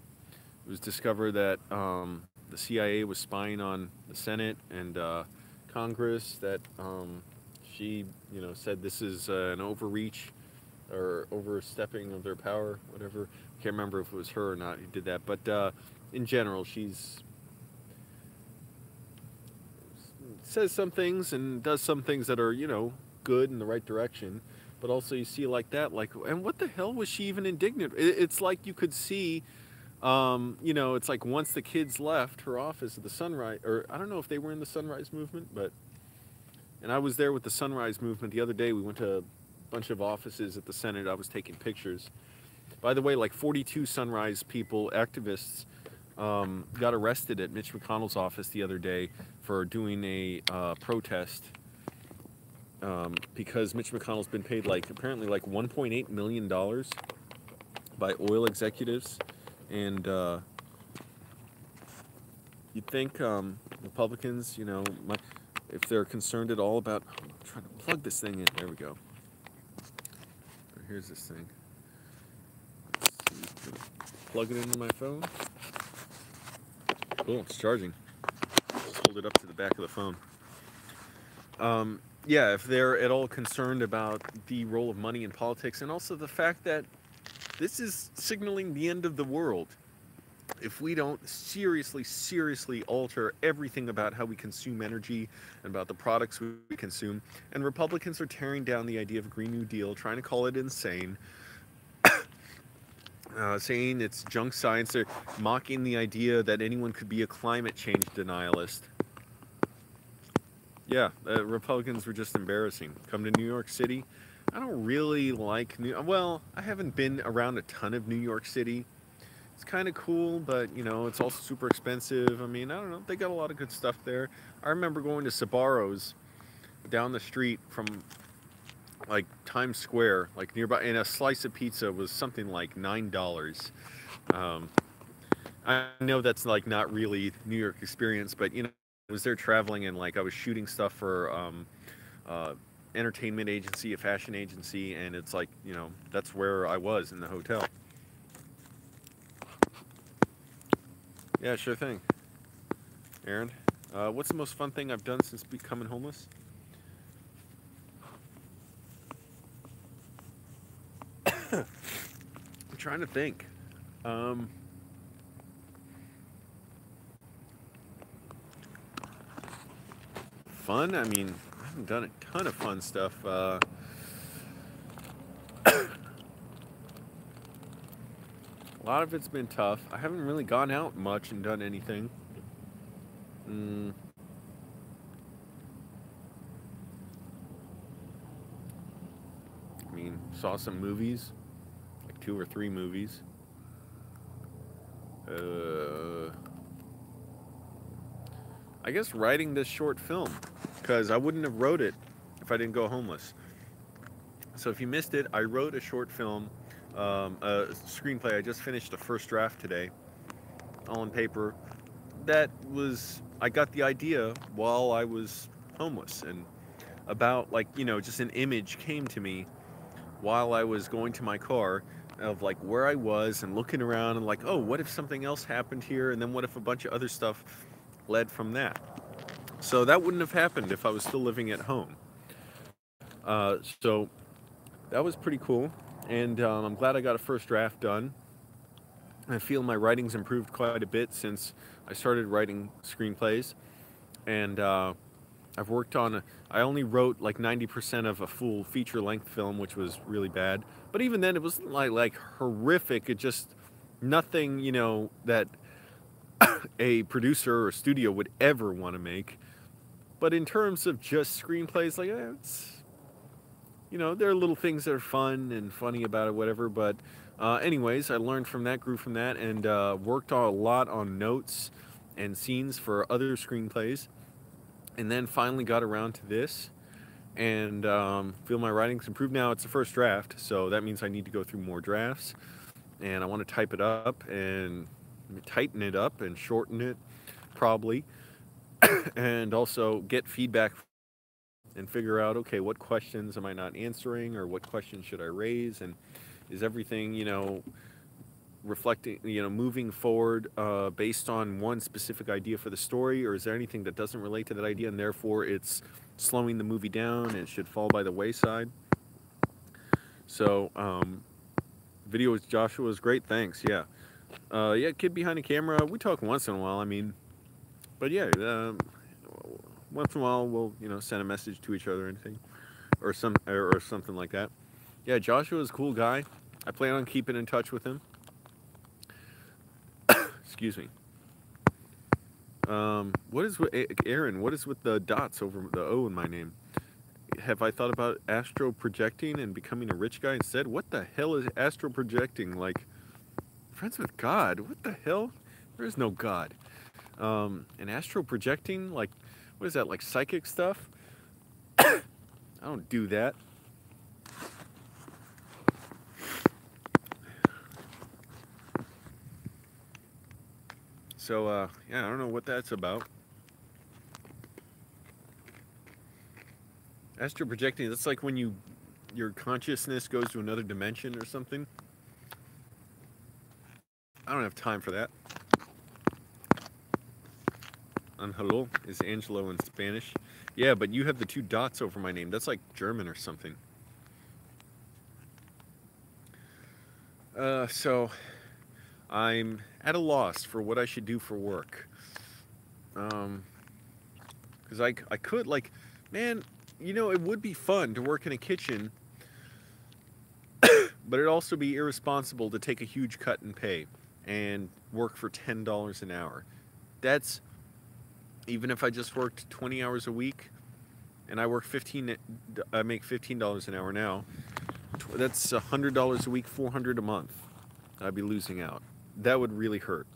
Speaker 1: it was discovered that the CIA was spying on the Senate and Congress, that she, said this is an overreach or overstepping of their power, whatever. Can't remember if it was her or not who did that, but in general, says some things and does some things that are, good in the right direction, but also you see like that, like, and what the hell was she even indignant? It's like you could see, it's like once the kids left her office at the Sunrise, or I don't know if they were in the Sunrise Movement, but, and I was there with the Sunrise Movement the other day. We went to a bunch of offices at the Senate. I was taking pictures. By the way, like 42 Sunrise people, activists, got arrested at Mitch McConnell's office the other day for doing a protest. Because Mitch McConnell's been paid apparently $1.8 million by oil executives, and you'd think Republicans, if they're concerned at all about, I'm trying to plug this thing in. There we go. Here's this thing. Let's see. Plug it into my phone. Cool, it's charging. Just hold it up to the back of the phone. Yeah, if they're at all concerned about the role of money in politics, and also the fact that this is signaling the end of the world. if we don't seriously alter everything about how we consume energy and about the products we consume, and Republicans are tearing down the idea of a Green New Deal, trying to call it insane, saying it's junk science. They're mocking the idea that anyone could be a climate change denialist. Yeah, Republicans were just embarrassing. Come to New York City. I don't really like well, I haven't been around a ton of New York City. It's kind of cool, but you know, it's also super expensive. I mean, I don't know. They got a lot of good stuff there. I remember going to Sabaro's down the street from like Times Square, like nearby, and a slice of pizza was something like $9. Um, I know that's like not really New York experience, but you know, I was there traveling and like I was shooting stuff for uh, entertainment agency, a fashion agency, and it's like, you know, that's where I was in the hotel. Yeah, sure thing. Aaron, what's the most fun thing I've done since becoming homeless? I'm trying to think. Um, Fun? I mean, I haven't done a ton of fun stuff. A lot of it's been tough. I haven't really gone out much and done anything. Mm, I mean, saw some movies, like 2 or 3 movies. Uh, I guess writing this short film, because I wouldn't have wrote it if I didn't go homeless. So if you missed it, I wrote a short film, a screenplay. I just finished the first draft today, all on paper. That was, I got the idea while I was homeless, and about like, you know, just an image came to me while I was going to my car of like where I was and looking around and like, oh, what if something else happened here, and then what if a bunch of other stuff led from that. So that wouldn't have happened if I was still living at home. So that was pretty cool, and I'm glad I got a first draft done. I feel my writing's improved quite a bit since I started writing screenplays, and I've worked on. I only wrote like 90% of a full feature-length film, which was really bad. But even then, it was like horrific. It just nothing, you know, that a producer or studio would ever want to make. But in terms of just screenplays, like it's, you know, there are little things that are fun and funny about it, whatever. But anyways, I learned from that, grew from that, and worked on a lot on notes and scenes for other screenplays. And then finally got around to this, and feel my writing's improved. Now it's the first draft, so that means I need to go through more drafts, and I want to type it up and tighten it up and shorten it, probably, and also get feedback and figure out, okay, what questions am I not answering, or what questions should I raise, and is everything, you know, reflecting, you know, moving forward based on one specific idea for the story, or is there anything that doesn't relate to that idea and therefore it's slowing the movie down and it should fall by the wayside. So video with Joshua was great, thanks. Yeah, kid behind the camera, we talk once in a while, I mean, but yeah, once in a while we'll, you know, send a message to each other or anything, or something like that. Yeah, Joshua's a cool guy. I plan on keeping in touch with him. Excuse me. What is with Aaron? What is with the dots over the O in my name? Have I thought about astro projecting and becoming a rich guy instead? What the hell is astro projecting? Like, friends with God? What the hell? There is no God. And astro projecting, like, what is that? Like psychic stuff? I don't do that. So, yeah, I don't know what that's about. Astral projecting, that's like when your consciousness goes to another dimension or something. I don't have time for that. And hello is Angelo in Spanish. Yeah, but you have the 2 dots over my name. That's like German or something. So I'm at a loss for what I should do for work. Because I could, like, man, you know, it would be fun to work in a kitchen, but it'd also be irresponsible to take a huge cut in pay and work for $10 an hour. That's, even if I just worked 20 hours a week and I work 15, I make $15 an hour now. That's $100 a week, 400 a month. I'd be losing out. That would really hurt.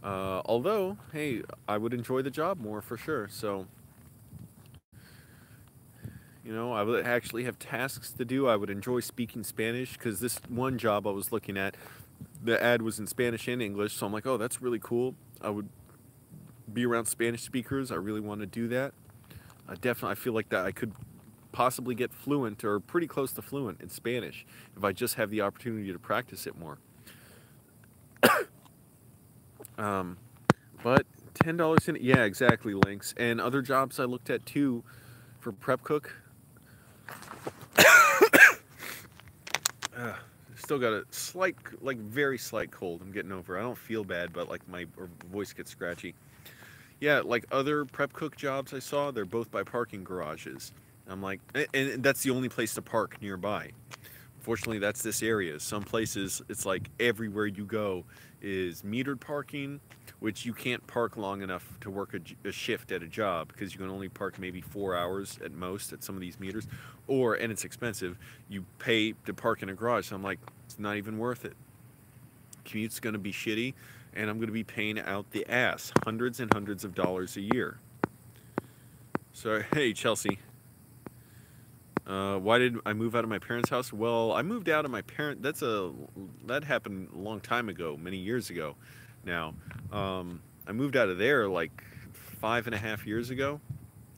Speaker 1: Although, hey, I would enjoy the job more for sure. So, you know, I would actually have tasks to do. I would enjoy speaking Spanish because this one job I was looking at, the ad was in Spanish and English. So I'm like, oh, that's really cool. I would be around Spanish speakers. I really want to do that. Definitely, I feel like that I could possibly get fluent or pretty close to fluent in Spanish if I just have the opportunity to practice it more. But $10 in, yeah, exactly, Links. And other jobs I looked at too for prep cook. Still got a slight, like very slight cold. I'm getting over. I don't feel bad, but like my voice gets scratchy. Yeah, like other prep cook jobs I saw, they're both by parking garages. I'm like, and that's the only place to park nearby. Fortunately, that's this area. Some places, it's like everywhere you go is metered parking, which you can't park long enough to work a shift at a job because you can only park maybe 4 hours at most at some of these meters. Or, and it's expensive, you pay to park in a garage. So I'm like, it's not even worth it. Commute's going to be shitty, and I'm going to be paying out the ass, hundreds and hundreds of dollars a year. So, hey, Chelsea. Why did I move out of my parents' house? Well, I moved out of my that happened a long time ago, many years ago now. I moved out of there like 5.5 years ago,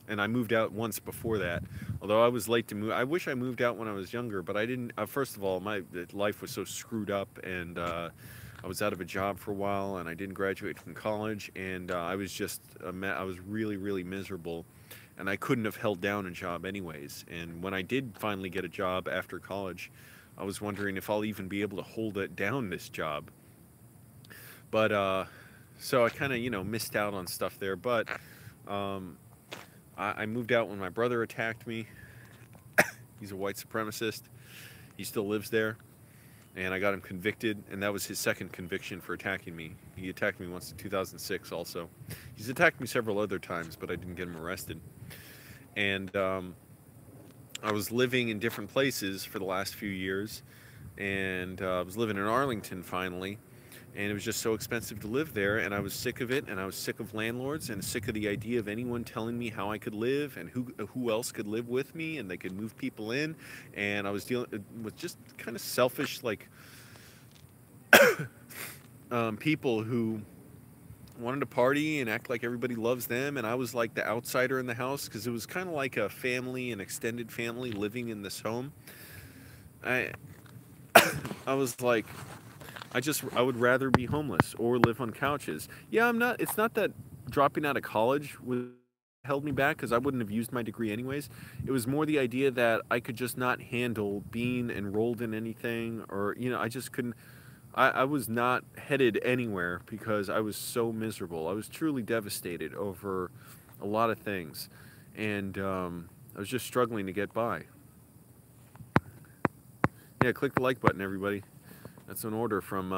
Speaker 1: and I moved out once before that. Although I was late to move. I wish I moved out when I was younger, but I didn't. First of all, my life was so screwed up, and I was out of a job for a while, and I didn't graduate from college, and I was just I was really, really miserable. And I couldn't have held down a job anyways. And when I did finally get a job after college, I was wondering if I'll even be able to hold it down, this job. But, so I kind of, you know, missed out on stuff there. But I moved out when my brother attacked me. He's a white supremacist. He still lives there. And I got him convicted, and that was his second conviction for attacking me. He attacked me once in 2006 also. He's attacked me several other times, but I didn't get him arrested. And I was living in different places for the last few years, and I was living in Arlington finally, and it was just so expensive to live there, and I was sick of it, and I was sick of landlords, and sick of the idea of anyone telling me how I could live, and who else could live with me, and they could move people in, and I was dealing with just kind of selfish, like, people who wanted to party and act like everybody loves them, and I was like the outsider in the house because it was kind of like a family, an extended family living in this home. I was like, I would rather be homeless or live on couches. Yeah, it's not that dropping out of college held me back because I wouldn't have used my degree anyways. It was more the idea that I could just not handle being enrolled in anything, or, you know, I just couldn't. I was not headed anywhere because I was so miserable. I was truly devastated over a lot of things, and I was just struggling to get by. Yeah, click the like button, everybody. That's an order from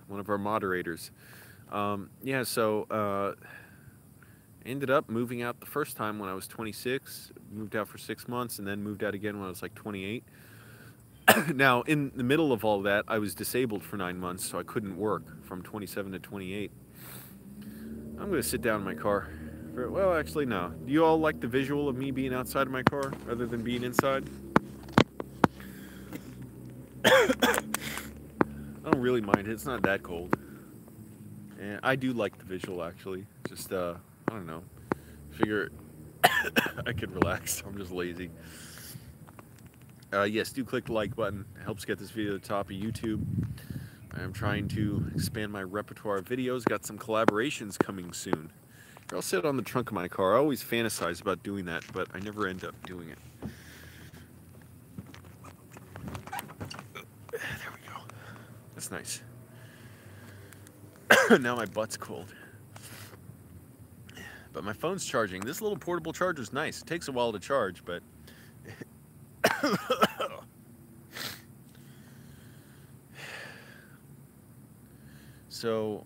Speaker 1: one of our moderators. Yeah, so ended up moving out the first time when I was 26, moved out for 6 months, and then moved out again when I was like 28. Now, in the middle of all that, I was disabled for 9 months, so I couldn't work from 27 to 28. I'm going to sit down in my car. Well, actually, no. Do you all like the visual of me being outside of my car rather than being inside? I don't really mind it. It's not that cold. And I do like the visual, actually. Just, I don't know. Figure I could relax. I'm just lazy. Yes, do click the like button. It helps get this video to the top of YouTube. I'm trying to expand my repertoire of videos. Got some collaborations coming soon. I'll sit on the trunk of my car. I always fantasize about doing that, but I never end up doing it. There we go. That's nice. Now my butt's cold. But my phone's charging. This little portable charger's nice. It takes a while to charge, but... So,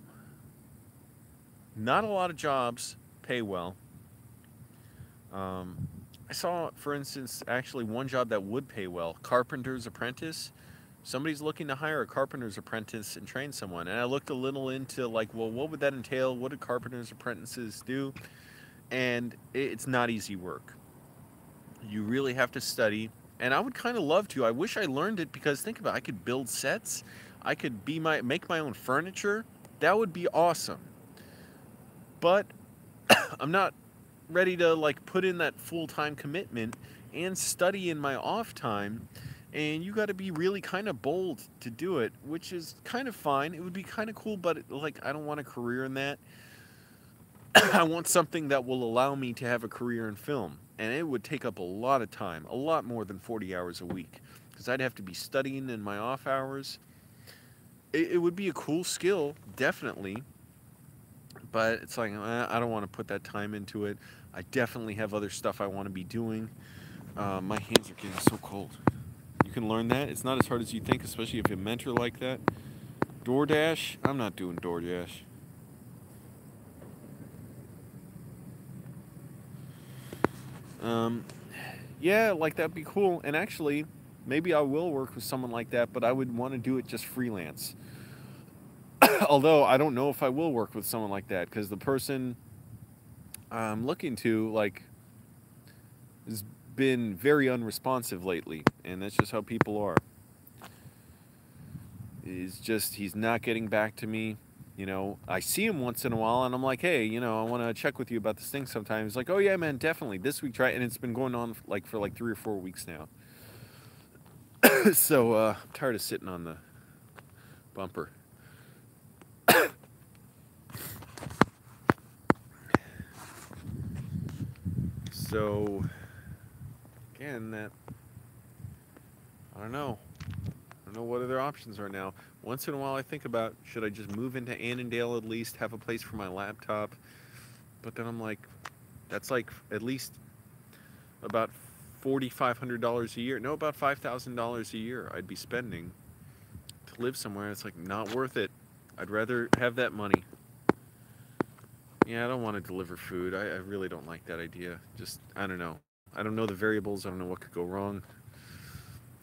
Speaker 1: not a lot of jobs pay well. I saw, for instance, actually one job that would pay well, carpenter's apprentice. Somebody's looking to hire a carpenter's apprentice and train someone. And I looked a little into, like, well, what would that entail? What do carpenter's apprentices do? And it's not easy work. You really have to study. And I would kind of love to. I wish I learned it, because think about it. I could build sets. I could make my own furniture. That would be awesome. But I'm not ready to, like, put in that full-time commitment and study in my off time. And you got to be really kind of bold to do it, which is kind of fine. It would be kind of cool, but like, I don't want a career in that. I want something that will allow me to have a career in film. And it would take up a lot of time, a lot more than 40 hours a week, because I'd have to be studying in my off hours. It would be a cool skill, definitely. But it's like, I don't want to put that time into it. I definitely have other stuff I want to be doing. My hands are getting so cold. You can learn that. It's not as hard as you think, especially if you mentor like that. DoorDash? I'm not doing DoorDash. Yeah, like, that'd be cool. And actually, maybe I will work with someone like that, but I would want to do it just freelance. Although, I don't know if I will work with someone like that, because the person I'm looking to, like, has been very unresponsive lately, and that's just how people are. He's not getting back to me. You know, I see him once in a while, and I'm like, hey, you know, I want to check with you about this thing sometime. He's like, oh, yeah, man, definitely. This week, try it. And it's been going on, like, for, like, 3 or 4 weeks now. So, I'm tired of sitting on the bumper. So, again, I don't know. I don't know what other options are now. Once in a while I think about, should I just move into Annandale at least, have a place for my laptop? But then I'm like, that's like at least about $4,500 a year. No, about $5,000 a year I'd be spending to live somewhere. It's like, not worth it. I'd rather have that money. Yeah, I don't want to deliver food. I really don't like that idea. Just, I don't know. I don't know the variables. I don't know what could go wrong.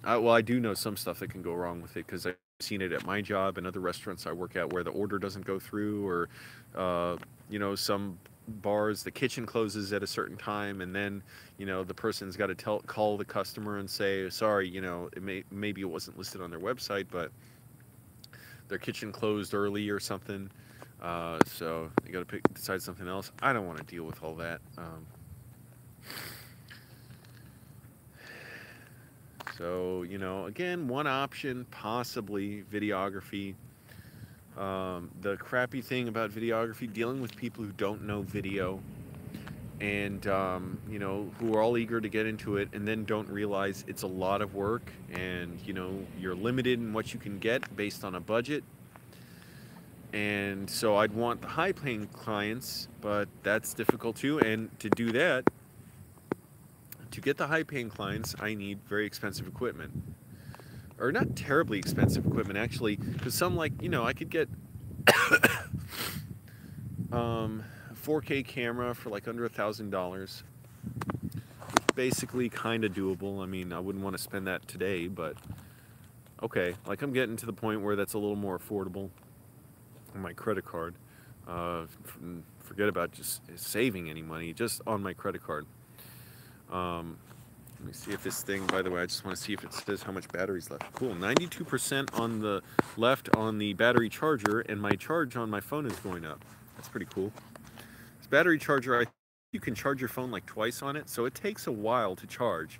Speaker 1: Well, I do know some stuff that can go wrong with it, because I've seen it at my job and other restaurants I work at, where the order doesn't go through, or, you know, some bars, the kitchen closes at a certain time, and then, you know, the person's got to call the customer and say, sorry, you know, maybe it wasn't listed on their website, but their kitchen closed early or something. So you got to decide something else. I don't want to deal with all that. So, you know, again, one option, possibly videography. The crappy thing about videography, dealing with people who don't know video, and, you know, who are all eager to get into it, and then don't realize it's a lot of work, and, you know, you're limited in what you can get based on a budget. And so I'd want the high-paying clients, but that's difficult too. And to do that, to get the high-paying clients, I need very expensive equipment. Or not terribly expensive equipment, actually, because some, like, you know, I could get a 4K camera for like under $1,000. Basically kind of doable. I mean, I wouldn't want to spend that today, but okay. Like, I'm getting to the point where that's a little more affordable on my credit card. Forget about just saving any money, just on my credit card. Let me see if this thing, by the way, I just want to see if it says how much battery's left. Cool, 92% on the left on the battery charger, and my charge on my phone is going up. That's pretty cool. This battery charger, you can charge your phone like twice on it, so it takes a while to charge.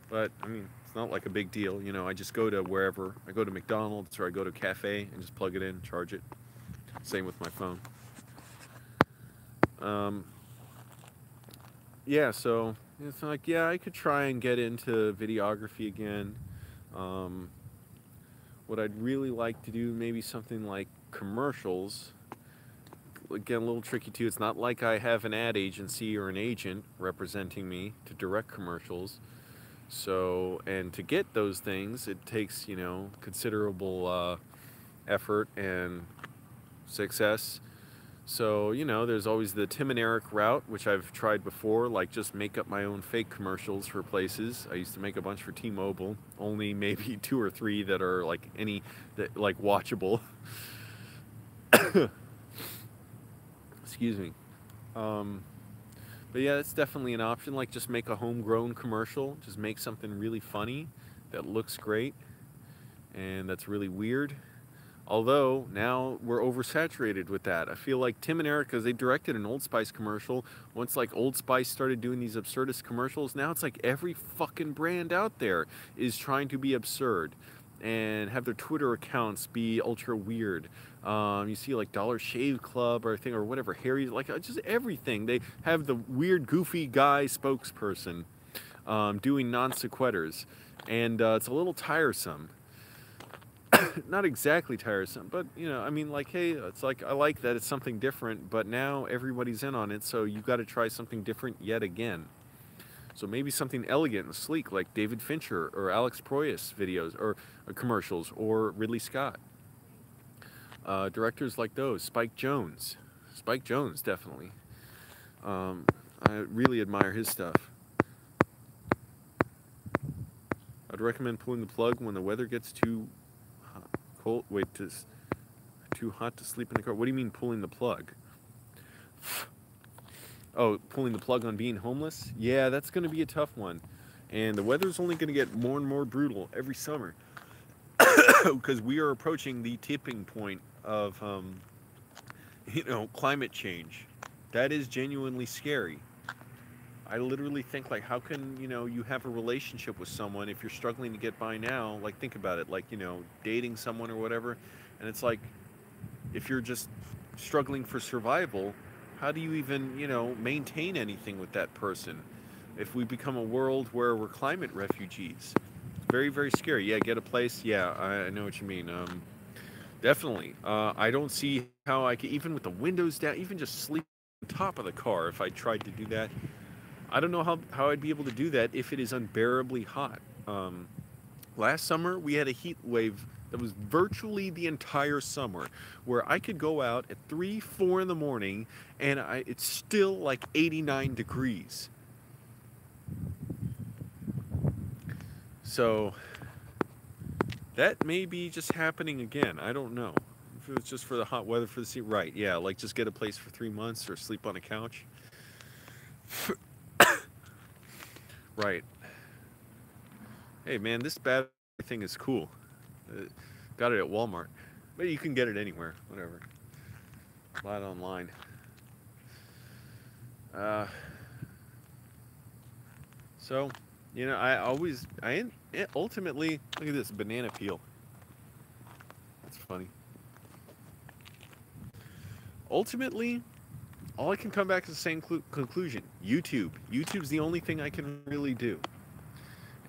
Speaker 1: But, I mean, it's not like a big deal. You know, I just go to wherever. I go to McDonald's or I go to a cafe and just plug it in, charge it. Same with my phone. Yeah, so it's like, yeah, I could try and get into videography again. what I'd really like to do, maybe something like commercials. Again, a little tricky too. It's not like I have an ad agency or an agent representing me to direct commercials. So, and to get those things, it takes, you know, considerable effort and success. So, you know, there's always the Tim and Eric route, which I've tried before, like just make up my own fake commercials for places. I used to make a bunch for T-Mobile, only maybe 2 or 3 that are like that like watchable. Excuse me. But yeah, it's definitely an option. Like just make a homegrown commercial, just make something really funny that looks great and that's really weird. Although now we're oversaturated with that. I feel like Tim and Eric, because they directed an Old Spice commercial, once like Old Spice started doing these absurdist commercials, now it's like every fucking brand out there is trying to be absurd and have their Twitter accounts be ultra weird. You see like Dollar Shave Club or thing or whatever, Harry, like just everything. They have the weird goofy guy spokesperson doing non sequiturs, and it's a little tiresome. Not exactly tiresome, but you know, I mean, like, hey, it's like I like that it's something different, but now everybody's in on it, so you got to try something different yet again. So maybe something elegant and sleek, like David Fincher or Alex Proyas videos or commercials, or Ridley Scott. Directors like those, Spike Jonze, definitely. I really admire his stuff. I'd recommend pulling the plug when the weather gets too cold. Wait, too hot to sleep in the car. What do you mean pulling the plug? Oh, pulling the plug on being homeless? Yeah, that's going to be a tough one. And the weather's only going to get more and more brutal every summer. Because we are approaching the tipping point of, you know, climate change. That is genuinely scary. I literally think, like, how can, you know, you have a relationship with someone if you're struggling to get by now? Like, think about it, like, you know, dating someone or whatever. And it's like, if you're just struggling for survival, how do you even, you know, maintain anything with that person? If we become a world where we're climate refugees, very, very scary. Yeah, get a place. Yeah, I know what you mean. Definitely. I don't see how I could, even with the windows down, even just sleep on top of the car if I tried to do that. I don't know how I'd be able to do that if it is unbearably hot. Last summer, we had a heat wave that was virtually the entire summer, where I could go out at 3, 4 in the morning, and it's still like 89 degrees. So that may be just happening again. I don't know. If it was just for the hot weather for the sea, right? Yeah, like just get a place for 3 months or sleep on a couch. Right. Hey man, this battery thing is cool. Got it at Walmart, but you can get it anywhere, whatever. Buy it online. So, you know, ultimately, look at this banana peel. That's funny. Ultimately, all I can come back to the same conclusion. YouTube. YouTube's the only thing I can really do.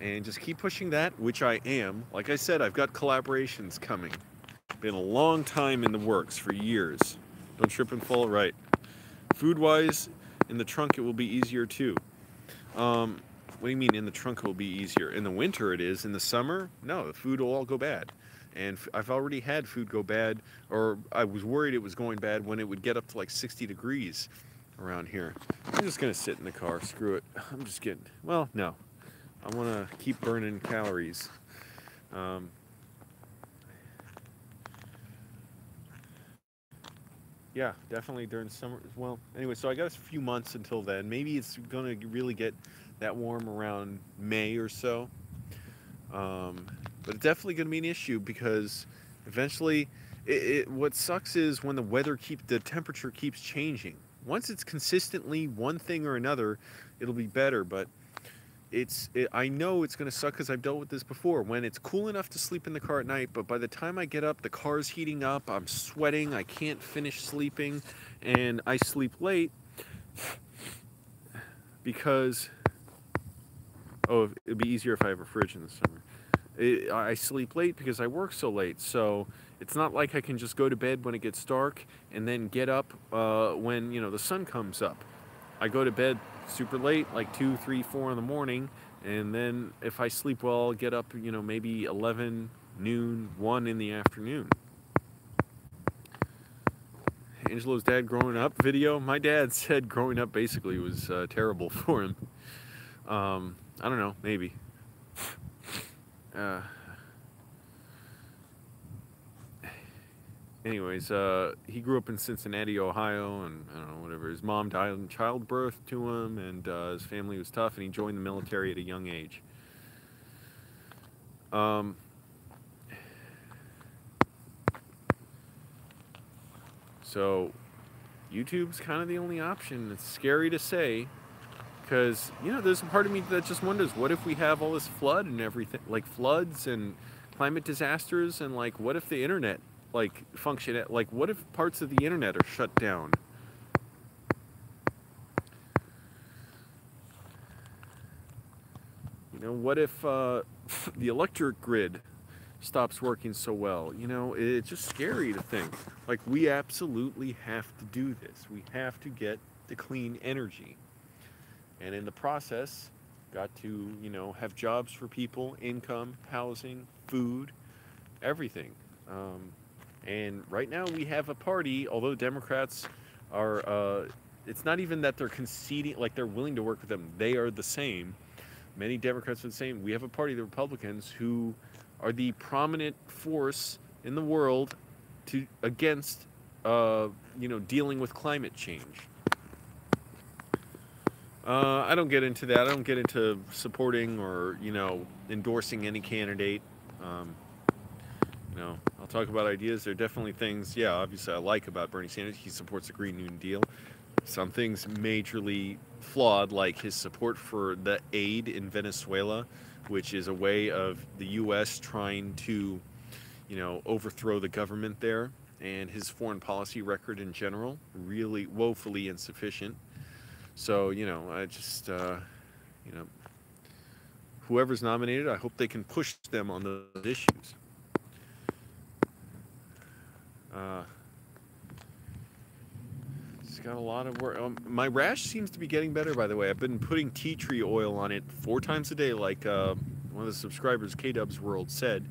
Speaker 1: And just keep pushing that, which I am. Like I said, I've got collaborations coming. Been a long time in the works, for years. Don't trip and fall, right. Food-wise, in the trunk it will be easier too. What do you mean in the trunk it will be easier? In the winter it is. In the summer, no, the food will all go bad. And I've already had food go bad, or I was worried it was going bad when it would get up to like 60 degrees around here. I'm just going to sit in the car. Screw it. I'm just kidding. Well, no. I want to keep burning calories. Yeah, definitely during summer. Well, anyway, so I got a few months until then. Maybe it's going to really get that warm around May or so. But it's definitely going to be an issue because eventually, what sucks is when the temperature keeps changing. Once it's consistently one thing or another, it'll be better. But I know it's going to suck because I've dealt with this before. When it's cool enough to sleep in the car at night, but by the time I get up, the car's heating up, I'm sweating, I can't finish sleeping, and I sleep late because, oh, it'd be easier if I have a fridge in the summer. I sleep late because I work so late. So it's not like I can just go to bed when it gets dark and then get up when the sun comes up. I go to bed super late, like 2, 3, 4 in the morning, and then if I sleep well, I'll get up maybe 11, noon, 1 in the afternoon. Angelo's dad growing up video. My dad said growing up basically was terrible for him. I don't know, maybe. Anyways, he grew up in Cincinnati, Ohio, and I don't know, whatever. His mom died in childbirth to him, and his family was tough, and he joined the military at a young age. So, YouTube's kind of the only option. It's scary to say, because, there's a part of me that just wonders, what if we have all this flood and everything, like floods and climate disasters, and like, what if the internet, like, function, like, what if parts of the internet are shut down? What if the electric grid stops working so well? It's just scary to think. Like, we absolutely have to do this. We have to get the clean energy. And in the process, got to, have jobs for people, income, housing, food, everything. And right now we have a party, although Democrats are, it's not even that they're conceding, like they're willing to work with them. They are the same. Many Democrats are the same. We have a party, the Republicans, who are the prominent force in the world against, dealing with climate change. I don't get into that. I don't get into supporting or, endorsing any candidate. I'll talk about ideas. There are definitely things, obviously I like about Bernie Sanders. He supports the Green New Deal. Some things majorly flawed, like his support for the aid in Venezuela, which is a way of the U.S. trying to, overthrow the government there, and his foreign policy record in general, really woefully insufficient. So, I just, whoever's nominated, I hope they can push them on those issues. It's got a lot of work. My rash seems to be getting better, by the way. I've been putting tea tree oil on it 4 times a day, like one of the subscribers, K-Dubs World, said.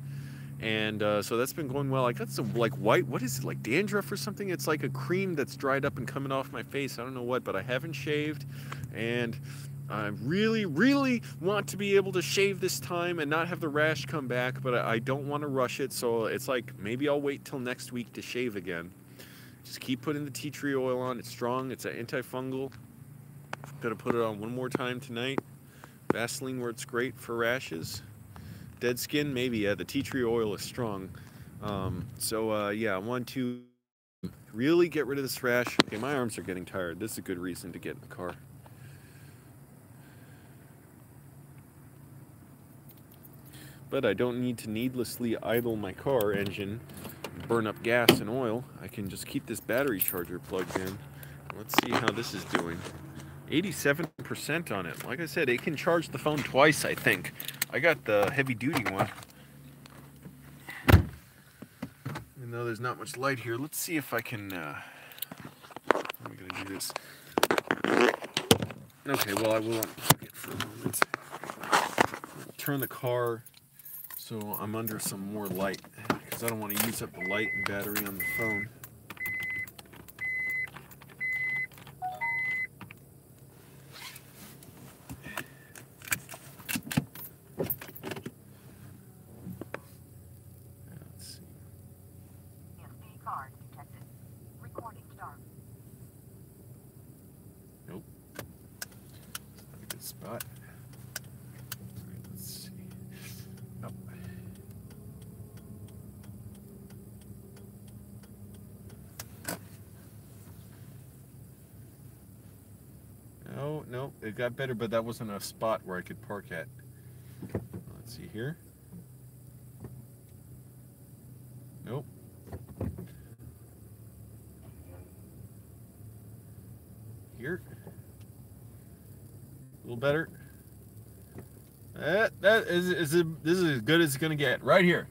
Speaker 1: And so that's been going well. I got some like white, what is it, like dandruff or something? It's like a cream that's dried up and coming off my face. I don't know what, but I haven't shaved. And I really, really want to be able to shave this time and not have the rash come back, but I don't want to rush it. So it's like, maybe I'll wait till next week to shave again. Just keep putting the tea tree oil on. It's strong. It's an antifungal. Gonna put it on one more time tonight. Vaseline where it's great for rashes. Dead skin, maybe. Yeah, the tea tree oil is strong. Yeah, I want to really get rid of this rash. Okay, my arms are getting tired. This is a good reason to get in the car. But I don't need to needlessly idle my car engine, burn up gas and oil. I can just keep this battery charger plugged in. Let's see how this is doing. 87% on it. Like I said, it can charge the phone twice, I think. I got the heavy duty one. Even though there's not much light here, let's see if I can, I'm gonna do this. Okay, well, I will unplug it for a moment. Turn the car so I'm under some more light, because I don't want to use up the light and battery on the phone. Spot. Right, let's see. Oh. No, it got better, but that wasn't a spot where I could park at. Let's see here. Nope. Here. A little better. This is as good as it's gonna get right here.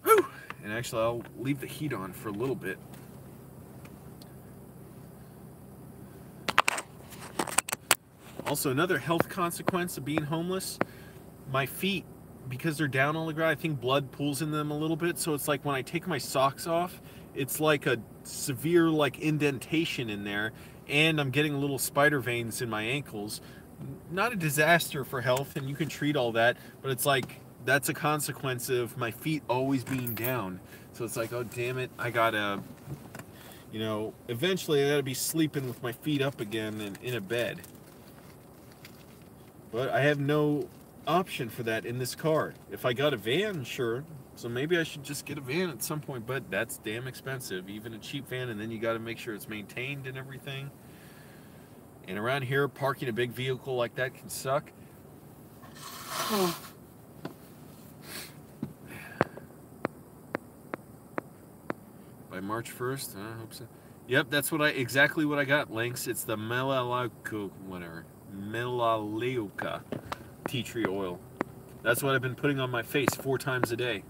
Speaker 1: Whew. And actually, I'll leave the heat on for a little bit. Also, another health consequence of being homeless, my feet, because they're down on the ground, I think blood pools in them a little bit. So it's like when I take my socks off, it's like a severe like indentation in there, and I'm getting little spider veins in my ankles. Not a disaster for health, and you can treat all that, but it's like that's a consequence of my feet always being down. So it's like, oh damn it, I gotta, eventually I gotta be sleeping with my feet up again and in a bed. But I have no option for that in this car. If I got a van, sure. So maybe I should just get a van at some point, but that's damn expensive. Even a cheap van, and then you got to make sure it's maintained and everything. And around here, parking a big vehicle like that can suck. By March 1st, I hope so. Yep, that's exactly what I got, Lynx. It's the Melaleuca tea tree oil. That's what I've been putting on my face 4 times a day.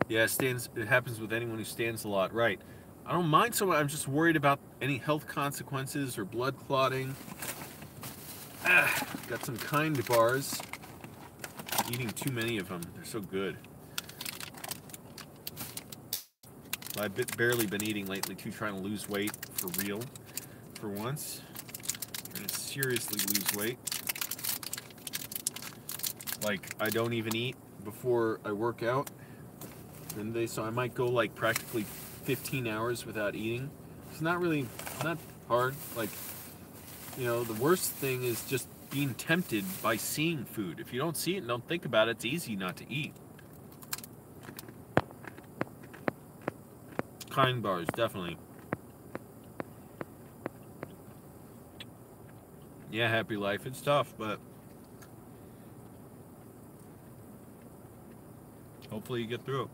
Speaker 1: Yeah, it happens with anyone who stands a lot, right? I don't mind so much. I'm just worried about any health consequences or blood clotting. Got some Kind bars. Eating too many of them. They're so good. I've barely been eating lately too, trying to lose weight for real, for once. Trying to seriously lose weight. Like, I don't even eat before I work out. So I might go like practically 15 hours without eating. It's not hard. Like, the worst thing is just being tempted by seeing food. If you don't see it and don't think about it, it's easy not to eat. Kind bars, definitely. Yeah, happy life. It's tough, but hopefully you get through it.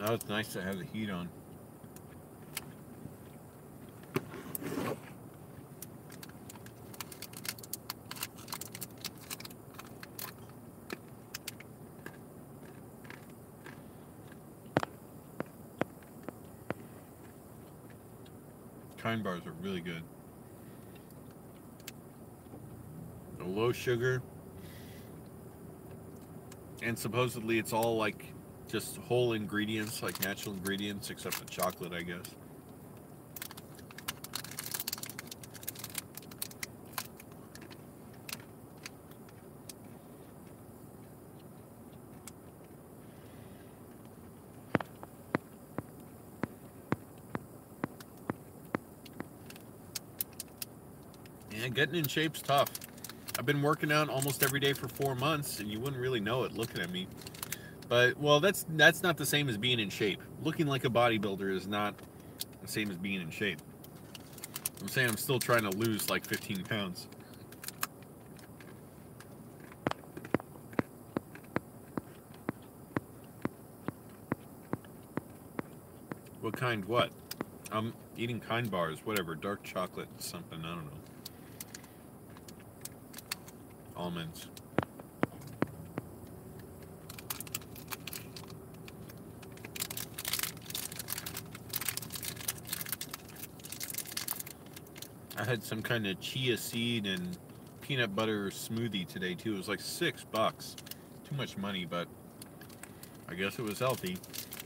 Speaker 1: Oh, it's nice to have the heat on. Kind bars are really good. Low sugar. And supposedly it's all like just whole ingredients, like natural ingredients, except the chocolate, I guess. Yeah, getting in shape's tough. I've been working out almost every day for 4 months, and you wouldn't really know it looking at me. But, well, that's not the same as being in shape. Looking like a bodybuilder is not the same as being in shape. I'm saying I'm still trying to lose like 15 pounds. What kind? What? I'm eating Kind bars, whatever. Dark chocolate, something, I don't know. Almonds. I had some kind of chia seed and peanut butter smoothie today too. It was like $6. Too much money, but I guess it was healthy.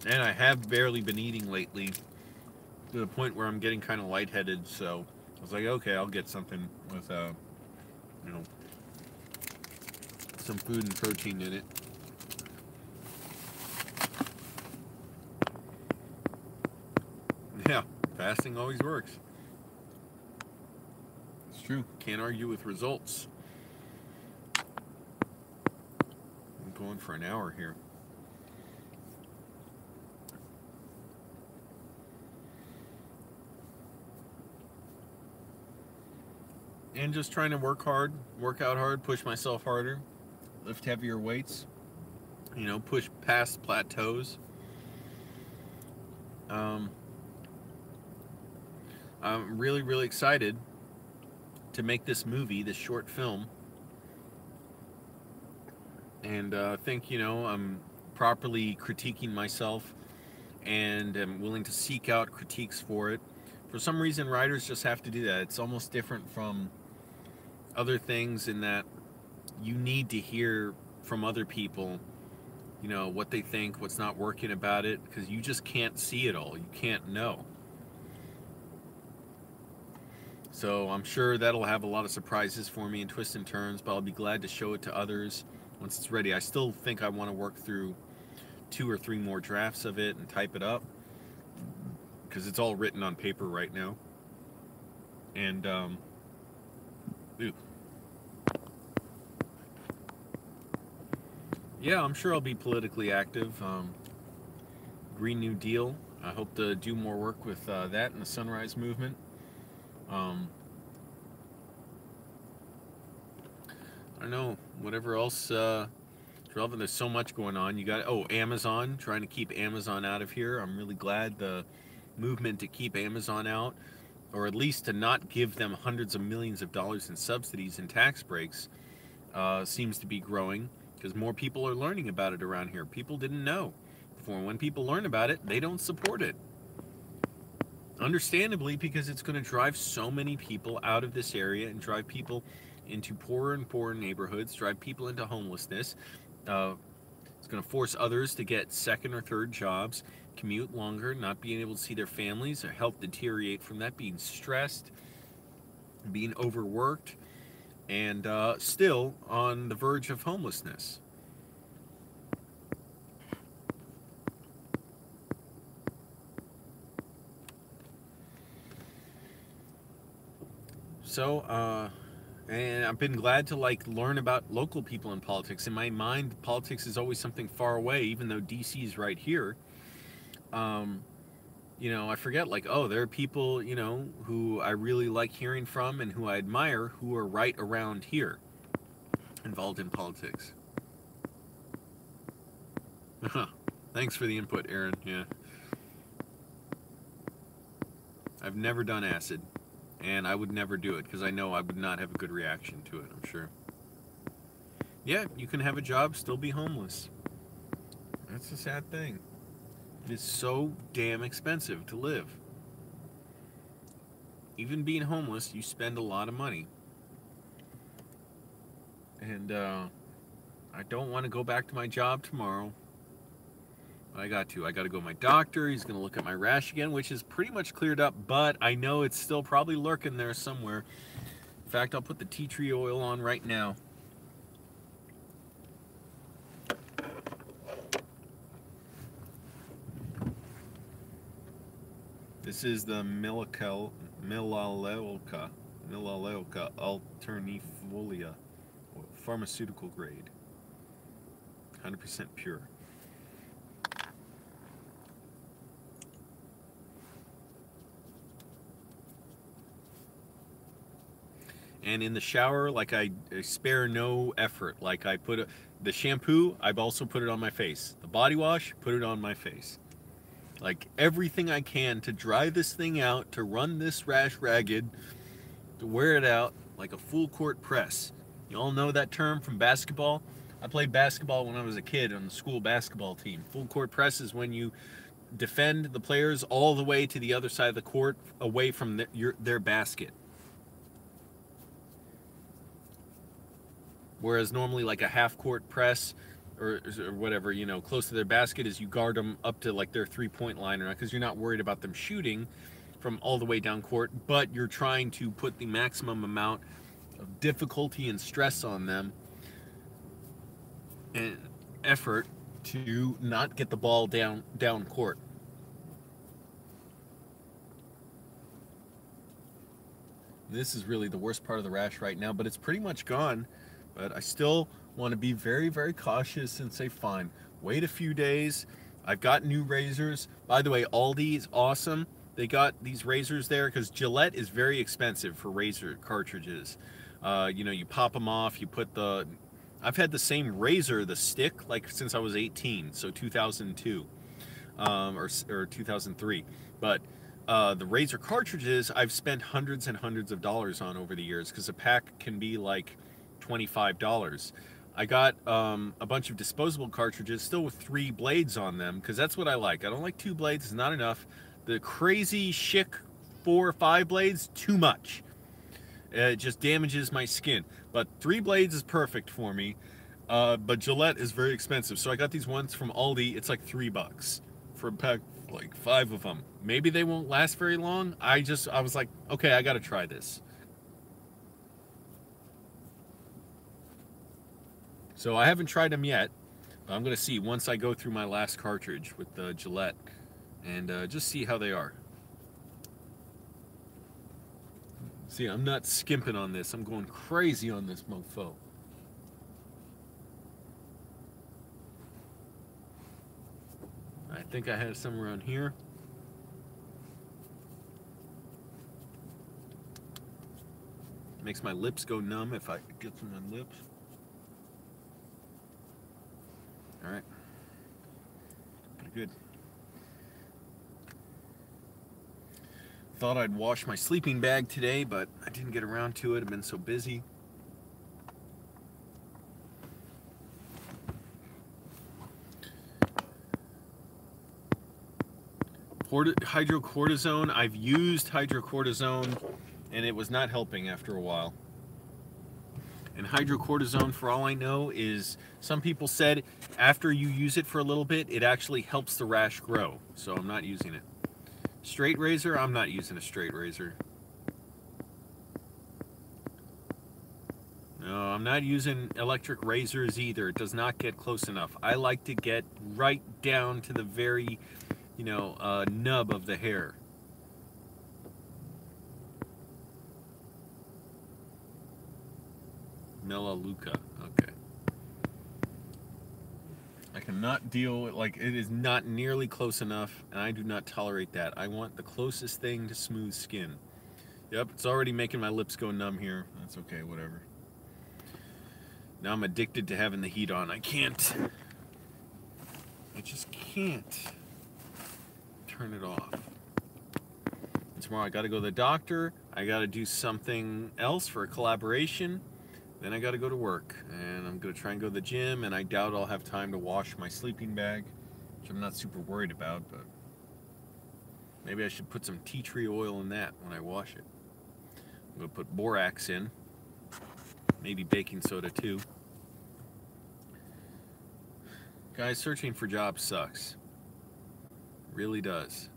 Speaker 1: And I have barely been eating lately to the point where I'm getting kind of lightheaded. So I was like, okay, I'll get something with, some food and protein in it. Yeah, fasting always works. True. Can't argue with results. I'm going for an hour here. And just trying to work out hard, push myself harder. lift heavier weights, you know, push past plateaus. Um, I'm really, really excited to make this movie, this short film, and I think, you know, I'm properly critiquing myself and am willing to seek out critiques for it. For some reason, writers just have to do that. It's almost different from other things in that you need to hear from other people, you know, what they think, what's not working about it, because you just can't see it all. You can't know. So I'm sure that'll have a lot of surprises for me and twists and turns, but I'll be glad to show it to others once it's ready. I still think I want to work through 2 or 3 more drafts of it and type it up, because it's all written on paper right now. And yeah, I'm sure I'll be politically active. Green New Deal, I hope to do more work with that and the Sunrise Movement. I don't know, whatever else relevant. There's so much going on. You got, Amazon, trying to keep Amazon out of here. I'm really glad the movement to keep Amazon out, or at least to not give them hundreds of millions of dollars in subsidies and tax breaks, seems to be growing, because more people are learning about it around here. People didn't know before. When people learn about it, they don't support it. Understandably, because it's going to drive so many people out of this area and drive people into poorer and poorer neighborhoods, drive people into homelessness. It's going to force others to get second or third jobs, commute longer, not being able to see their families, their health deteriorate from that, being stressed, being overworked, and still on the verge of homelessness. So, and I've been glad to learn about local people in politics. In my mind, politics is always something far away, even though DC is right here. You know, I forget, there are people, you know, who I really like hearing from and who I admire, who are right around here, involved in politics. Thanks for the input, Aaron. Yeah. I've never done acid, and I would never do it, because I know I would not have a good reaction to it, I'm sure. Yeah, you can have a job, still be homeless. That's a sad thing. It's so damn expensive to live. Even being homeless, you spend a lot of money. And I don't want to go back to my job tomorrow. I got to go to my doctor. He's going to look at my rash again, which is pretty much cleared up, but I know it's still probably lurking there somewhere. In fact, I'll put the tea tree oil on right now. This is the Melaleuca alternifolia, pharmaceutical grade, 100% pure. And in the shower, I spare no effort. I put the shampoo, I've also put it on my face. The body wash, put it on my face. Everything I can to dry this thing out, to run this rash ragged, to wear it out like a full court press. You all know that term from basketball? I played basketball when I was a kid on the school basketball team. Full court press is when you defend the players all the way to the other side of the court, away from their basket. Whereas normally a half court press or whatever, you know, close to their basket, is you guard them up to their 3-point line, or not, because you're not worried about them shooting from all the way down court, but you're trying to put the maximum amount of difficulty and stress on them and effort to not get the ball down court. This is really the worst part of the rash right now, but it's pretty much gone. But I still want to be very, very cautious and say, fine, wait a few days. I've got new razors. By the way, Aldi is awesome. They got these razors there, because Gillette is very expensive for razor cartridges. You know, you pop them off, you put the I've had the same razor, the stick, like since I was 18, so 2002, or 2003. But the razor cartridges, I've spent hundreds and hundreds of dollars on over the years, because a pack can be like $25. I got a bunch of disposable cartridges, still with 3 blades on them, because that's what I like. I don't like 2 blades, it's not enough. The crazy chic 4 or 5 blades, too much. It just damages my skin. But 3 blades is perfect for me. But Gillette is very expensive, so I got these ones from Aldi. It's like $3 for a pack, like 5 of them. Maybe they won't last very long. I was like, okay, I gotta try this. So I haven't tried them yet, but I'm gonna see once I go through my last cartridge with the Gillette, and just see how they are. See, I'm not skimping on this. I'm going crazy on this mofo. I think I had some around here. Makes my lips go numb if I get some on lips. Alright. Pretty good. Thought I'd wash my sleeping bag today, but I didn't get around to it. I've been so busy. Hydrocortisone. I've used hydrocortisone, and it was not helping after a while. And hydrocortisone, for all I know, is, some people said after you use it for a little bit, it actually helps the rash grow. So I'm not using it. Straight razor, I'm not using a straight razor. No, I'm not using electric razors either. It does not get close enough. I like to get right down to the very, nub of the hair. Melaleuca, okay. I cannot deal with, like, it is not nearly close enough, and I do not tolerate that. I want the closest thing to smooth skin. Yep, it's already making my lips go numb here. That's okay, whatever. Now I'm addicted to having the heat on. I just can't turn it off. And tomorrow I gotta go to the doctor. I gotta do something else for a collaboration. Then I gotta go to work, and I'm gonna try and go to the gym, and I doubt I'll have time to wash my sleeping bag, which I'm not super worried about, but maybe I should put some tea tree oil in that when I wash it. I'm gonna put borax in, maybe baking soda too. Guys, searching for jobs sucks. Really does.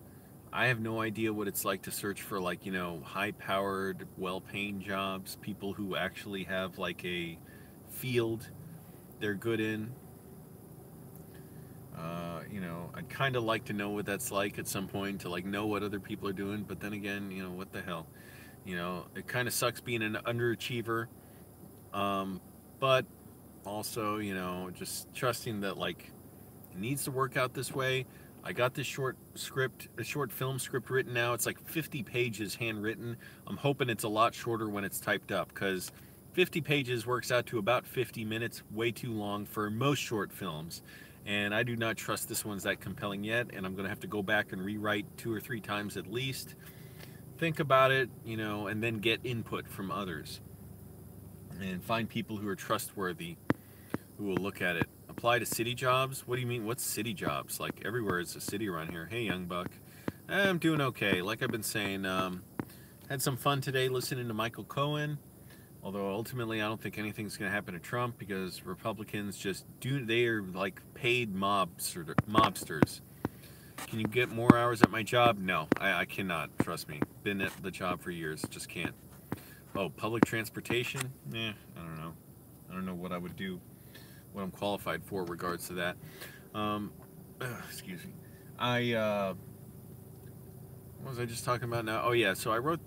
Speaker 1: I have no idea what it's like to search for, like, high-powered, well-paying jobs, people who actually have, like, a field they're good in. I'd kind of like to know what that's like at some point, to, like, know what other people are doing, but then again, what the hell. It kind of sucks being an underachiever, but also, just trusting that, like, it needs to work out this way. I got this short film script written now. It's like 50 pages handwritten. I'm hoping it's a lot shorter when it's typed up, because 50 pages works out to about 50 minutes, way too long for most short films. And I do not trust this one's that compelling yet, and I'm going to have to go back and rewrite 2 or 3 times at least. Think about it, and then get input from others. And find people who are trustworthy, who will look at it. Apply to city jobs? What do you mean? What's city jobs? Like, everywhere is a city around here. Hey, young buck. I'm doing okay. Like I've been saying, had some fun today listening to Michael Cohen. Although ultimately, I don't think anything's going to happen to Trump, because Republicans they are like paid mobsters. Can you get more hours at my job? No, I cannot. Trust me. Been at the job for years. Just can't. Oh, public transportation? I don't know. I don't know what I would do, what I'm qualified for in regards to that. Excuse me. What was I just talking about now? Oh yeah, so I wrote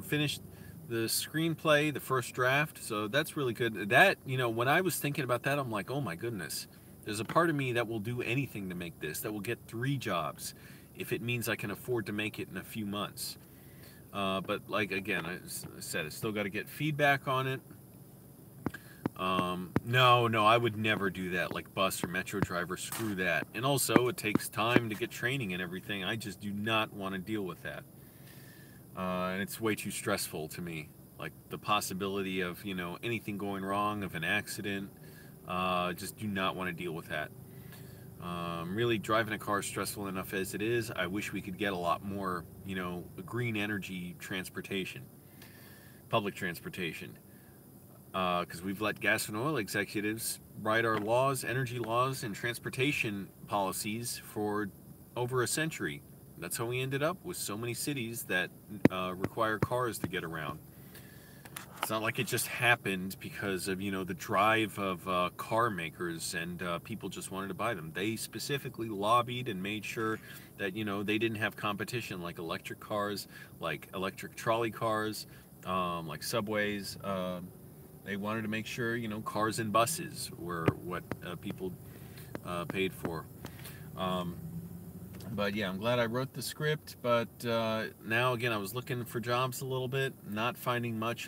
Speaker 1: finished the screenplay, the first draft, so that's really good. That, when I was thinking about that, I'm like, oh my goodness, there's a part of me that will do anything to make this, that will get 3 jobs if it means I can afford to make it in a few months. But like, again, I said, I still got to get feedback on it. No, I would never do that. Like bus or metro driver, screw that. And also, it takes time to get training and everything. I just do not want to deal with that. And it's way too stressful to me. Like the possibility of, you know, anything going wrong, of an accident. Just do not want to deal with that. Really, driving a car is stressful enough as it is. I wish we could get a lot more, you know, green energy transportation, public transportation. Because we've let gas and oil executives write our laws, energy laws, and transportation policies for over a century. That's how we ended up with so many cities that require cars to get around. It's not like it just happened because of, you know, the drive of car makers and people just wanted to buy them. They specifically lobbied and made sure that, you know, they didn't have competition like electric cars, like electric trolley cars, like subways. They wanted to make sure, you know, cars and buses were what people paid for. But yeah, I'm glad I wrote the script. But now, again, I was looking for jobs a little bit, not finding much.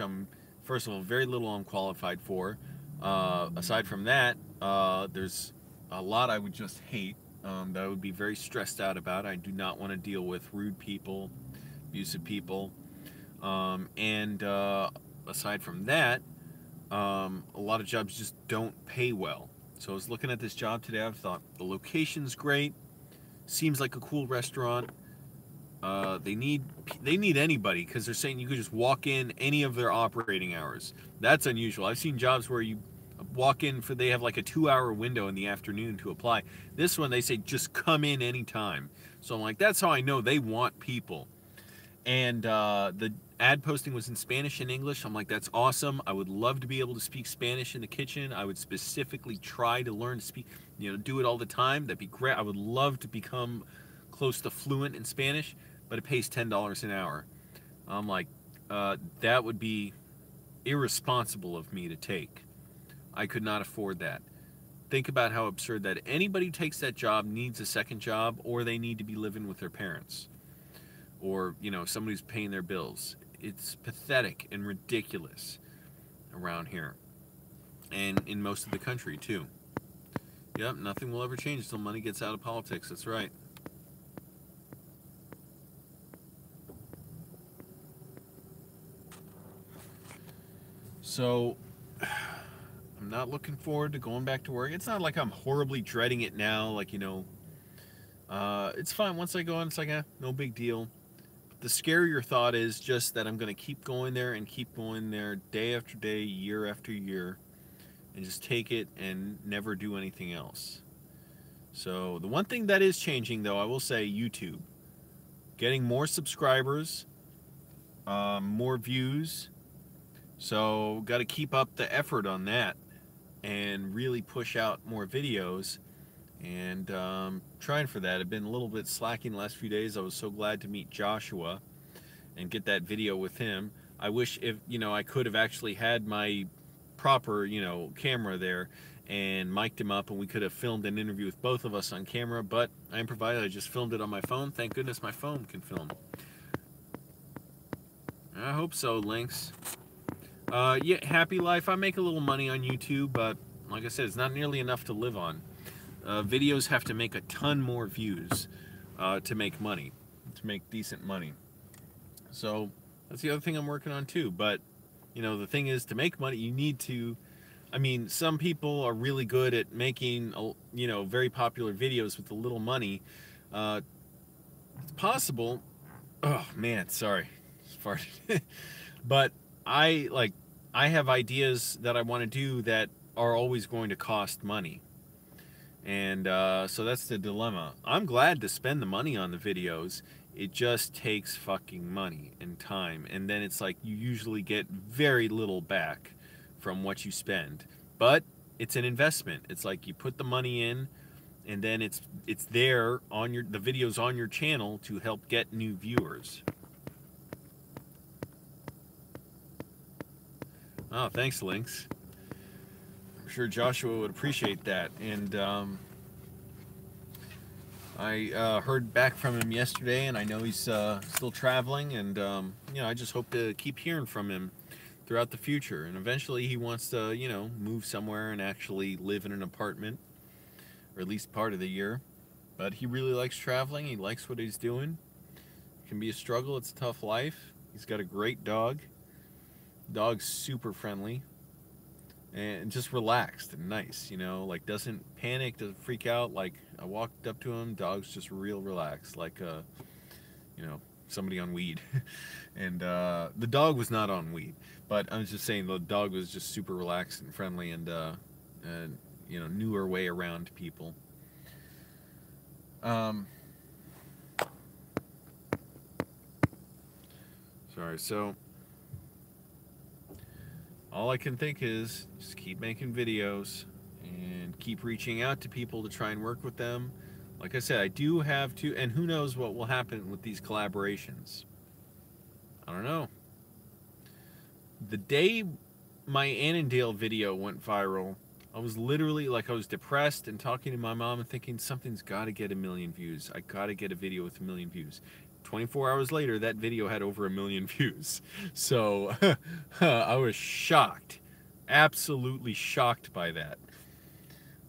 Speaker 1: First of all, very little I'm qualified for. Aside from that, there's a lot I would just hate, that I would be very stressed out about. I do not want to deal with rude people, abusive people. And aside from that, a lot of jobs just don't pay well. So I was looking at this job today. I thought the location's great, seems like a cool restaurant. They need anybody because they're saying you could just walk in any of their operating hours. That's unusual. I've seen jobs where you walk in they have like a 2-hour window in the afternoon to apply. This one they say just come in anytime. So I'm like, that's how I know they want people. And the ad posting was in Spanish and English. I'm like, that's awesome. I would love to be able to speak Spanish in the kitchen. I would specifically try to learn to speak, you know, do it all the time. That'd be great. I would love to become close to fluent in Spanish, but it pays $10 an hour. I'm like, that would be irresponsible of me to take. I could not afford that. Think about how absurd that. Anybody who takes that job needs a second job, or they need to be living with their parents, or, you know, somebody's paying their bills. It's pathetic and ridiculous around here, and in most of the country too. Yep, nothing will ever change until money gets out of politics. That's right. So I'm not looking forward to going back to work. It's not like I'm horribly dreading it now. Like, you know, it's fine. Once I go in, it's like, no big deal. The scarier thought is just that I'm going to keep going there and keep going there day after day, year after year, and just take it and never do anything else. So the one thing that is changing, though, I will say, YouTube. Getting more subscribers, more views. So got to keep up the effort on that and really push out more videos. And trying for that. I've been a little bit slacking the last few days. I was so glad to meet Joshua and get that video with him. I wish, if, you know, I could have actually had my proper, you know, camera there and mic'd him up, and we could have filmed an interview with both of us on camera, but I improvised. I just filmed it on my phone. Thank goodness my phone can film. I hope so, Lynx. Yeah, happy life. I make a little money on YouTube, but like I said, it's not nearly enough to live on. Videos have to make a ton more views to make money, to make decent money. So that's the other thing I'm working on too. But, you know, the thing is, to make money, you need to, I mean, some people are really good at making, you know, very popular videos with a little money. It's possible. Oh, man, sorry. Just farted. But I have ideas that I want to do that are always going to cost money. And so that's the dilemma. I'm glad to spend the money on the videos. It just takes fucking money and time. And then it's like you usually get very little back from what you spend. But it's an investment. It's like you put the money in, and then it's there on the videos on your channel to help get new viewers. Oh, thanks, Lynx. I'm sure Joshua would appreciate that. And I heard back from him yesterday, and I know he's still traveling, and you know, I just hope to keep hearing from him. throughout the future. And eventually he wants to, you know, move somewhere and actually live in an apartment, or at least part of the year. But he really likes traveling. He likes what he's doing. It can be a struggle. It's a tough life. He's got a great dog. Dog's super friendly and just relaxed and nice, you know, like doesn't panic, doesn't freak out. Like I walked up to him, dog's just real relaxed, like you know, somebody on weed. And the dog was not on weed, but I was just saying the dog was just super relaxed and friendly, and you know, knew her way around people. Sorry, so all I can think is just keep making videos and keep reaching out to people to try and work with them. Like I said, I do have to, and who knows what will happen with these collaborations. I don't know. The day my Annandale video went viral, I was literally like, I was depressed and talking to my mom and thinking something's got to get 1 million views. I got to get a video with 1 million views. 24 hours later, that video had over 1 million views. So I was shocked, absolutely shocked by that.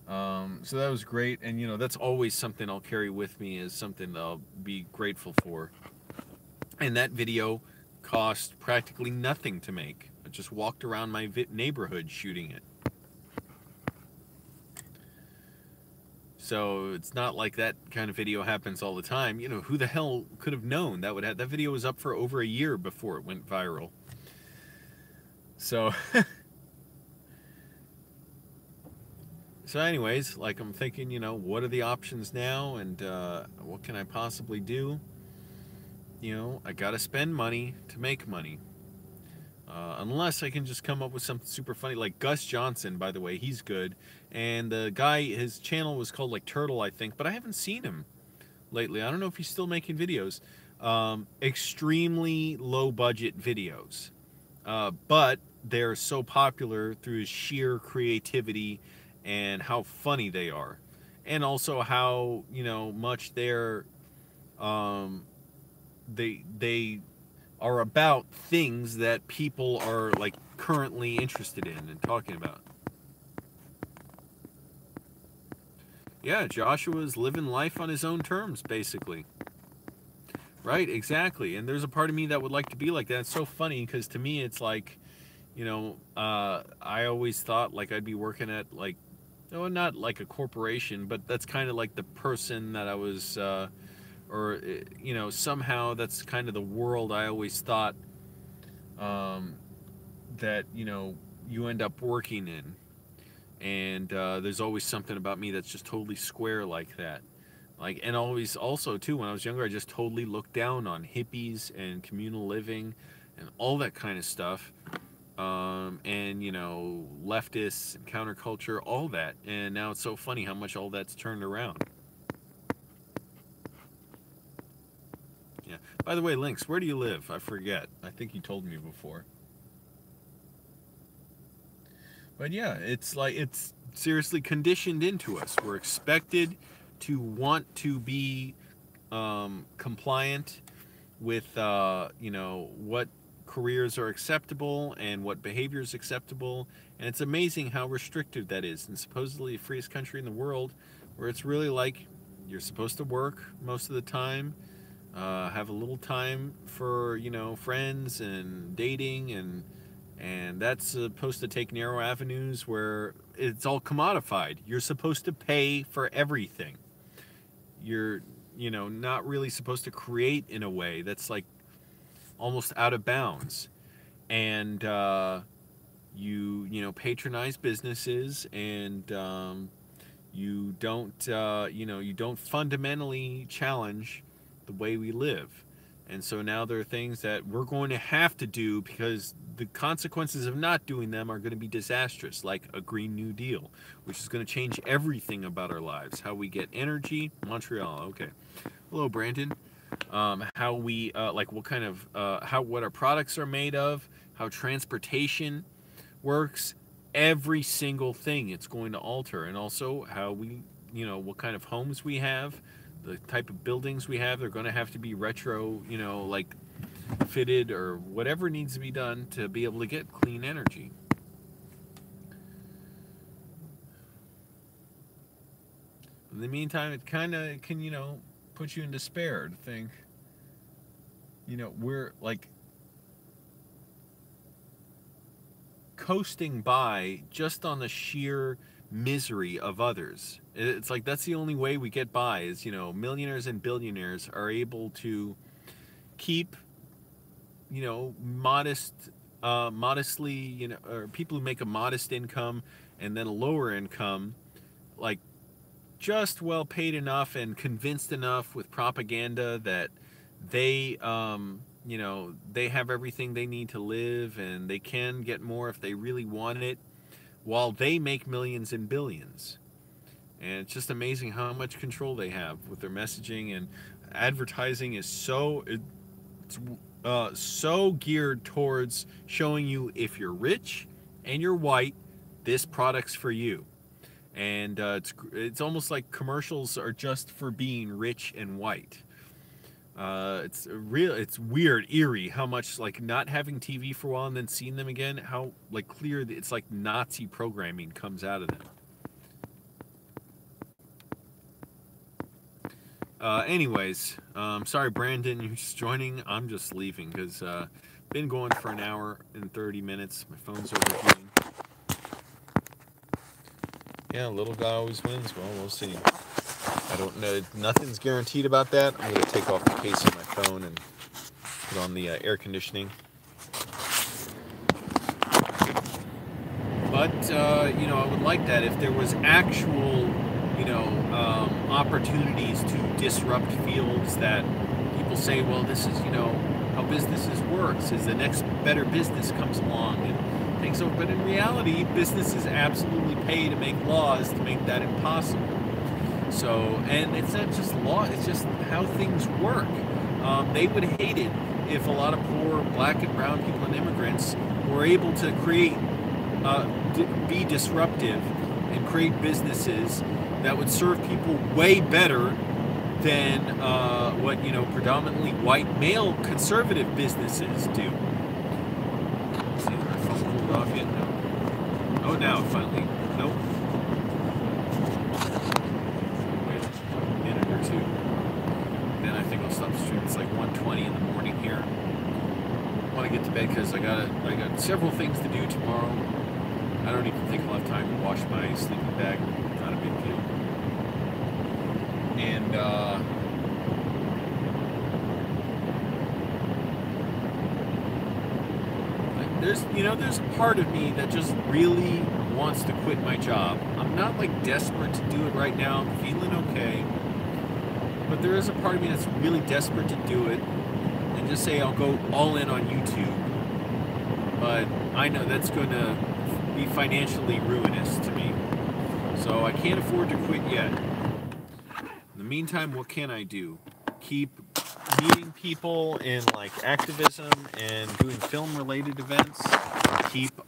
Speaker 1: So that was great, and you know, that's always something I'll carry with me, is something that I'll be grateful for. And that video cost practically nothing to make. I just walked around my neighborhood shooting it. So it's not like that kind of video happens all the time. You know, who the hell could have known that would have, that video was up for over a year before it went viral. So so anyways, like I'm thinking, you know, what are the options now, and what can I possibly do? You know, I gotta spend money to make money. Unless I can just come up with something super funny, like Gus Johnson, by the way, he's good. And the guy, his channel was called like Turtle, I think, but I haven't seen him lately. I don't know if he's still making videos. Extremely low budget videos. But they're so popular through his sheer creativity and how funny they are. And also how, you know, much they're, they are about things that people are like currently interested in and talking about. Yeah, Joshua's living life on his own terms, basically. Right, exactly. And there's a part of me that would like to be like that. It's so funny because to me it's like, you know, I always thought like I'd be working at like, no, not like a corporation, but that's kind of like the person that I was, or, you know, somehow that's kind of the world I always thought that, you know, you end up working in. And there's always something about me that's just totally square like that. Like, and always also too, when I was younger, I just totally looked down on hippies and communal living and all that kind of stuff. And, you know, leftists and counterculture, all that. And now it's so funny how much all that's turned around. Yeah. By the way, Lynx, where do you live? I forget. I think you told me before. But yeah, it's like, it's seriously conditioned into us. We're expected to want to be compliant with, you know, what careers are acceptable and what behavior is acceptable. And it's amazing how restrictive that is. And supposedly the freest country in the world, where it's really like you're supposed to work most of the time, have a little time for, you know, friends and dating, and that's supposed to take narrow avenues where it's all commodified. You're supposed to pay for everything. You're, you know, not really supposed to create in a way that's like almost out of bounds. And you know, patronize businesses, and you don't, you know, you don't fundamentally challenge the way we live. And so now there are things that we're going to have to do because the consequences of not doing them are going to be disastrous, like a Green New Deal, which is going to change everything about our lives. How we get energy. Montreal, okay. Hello, Brandon. How we, like what kind of, what our products are made of, how transportation works, every single thing it's going to alter. And also how we, you know, what kind of homes we have, the type of buildings we have, they're going to have to be retro, you know, like fitted or whatever needs to be done to be able to get clean energy. In the meantime, it kind of can, put you in despair to think, we're like coasting by just on the sheer misery of others. It's like that's the only way we get by is, millionaires and billionaires are able to keep, modestly, or people who make a modest income and then a lower income, like just well paid enough and convinced enough with propaganda that they, they have everything they need to live and they can get more if they really want it, while they make millions and billions. And it's just amazing how much control they have with their messaging, and advertising is so geared towards showing you if you're rich and you're white, this product's for you. And it's almost like commercials are just for being rich and white. It's weird, eerie how much, like, not having TV for a while and then seeing them again, how like clear it's like Nazi programming comes out of them. Anyways, sorry Brandon, you're just joining. I'm just leaving because been going for an hour and 30 minutes. My phone's overheating. Yeah, little guy always wins. Well, we'll see. I don't know. Nothing's guaranteed about that. I'm going to take off the case of my phone and put on the air conditioning. But, I would like that if there was actual, opportunities to disrupt fields that people say, well, this is, how businesses works, is the next better business comes along and takes over. But in reality, businesses absolutely pay to make laws to make that impossible. So, and it's not just law, it's just how things work. They would hate it if a lot of poor black and brown people and immigrants were able to create, be disruptive and create businesses that would serve people way better than what, predominantly white male conservative businesses do. Let's see, is my phone cooled off yet? No. Oh, now it finally. Nope. Then I think I'll stop the stream. It's like 1:20 in the morning here. I want to get to bed because I got several things to do tomorrow. I don't even think I'll have time to wash my sleeping bag. Not a big deal. And there's a part of me that just really wants to quit my job. I'm not like desperate to do it right now. I'm feeling okay. But there is a part of me that's really desperate to do it and just say I'll go all in on YouTube. But I know that's going to be financially ruinous to me. So I can't afford to quit yet. In the meantime, what can I do? Keep meeting people in like activism and doing film related events. Keep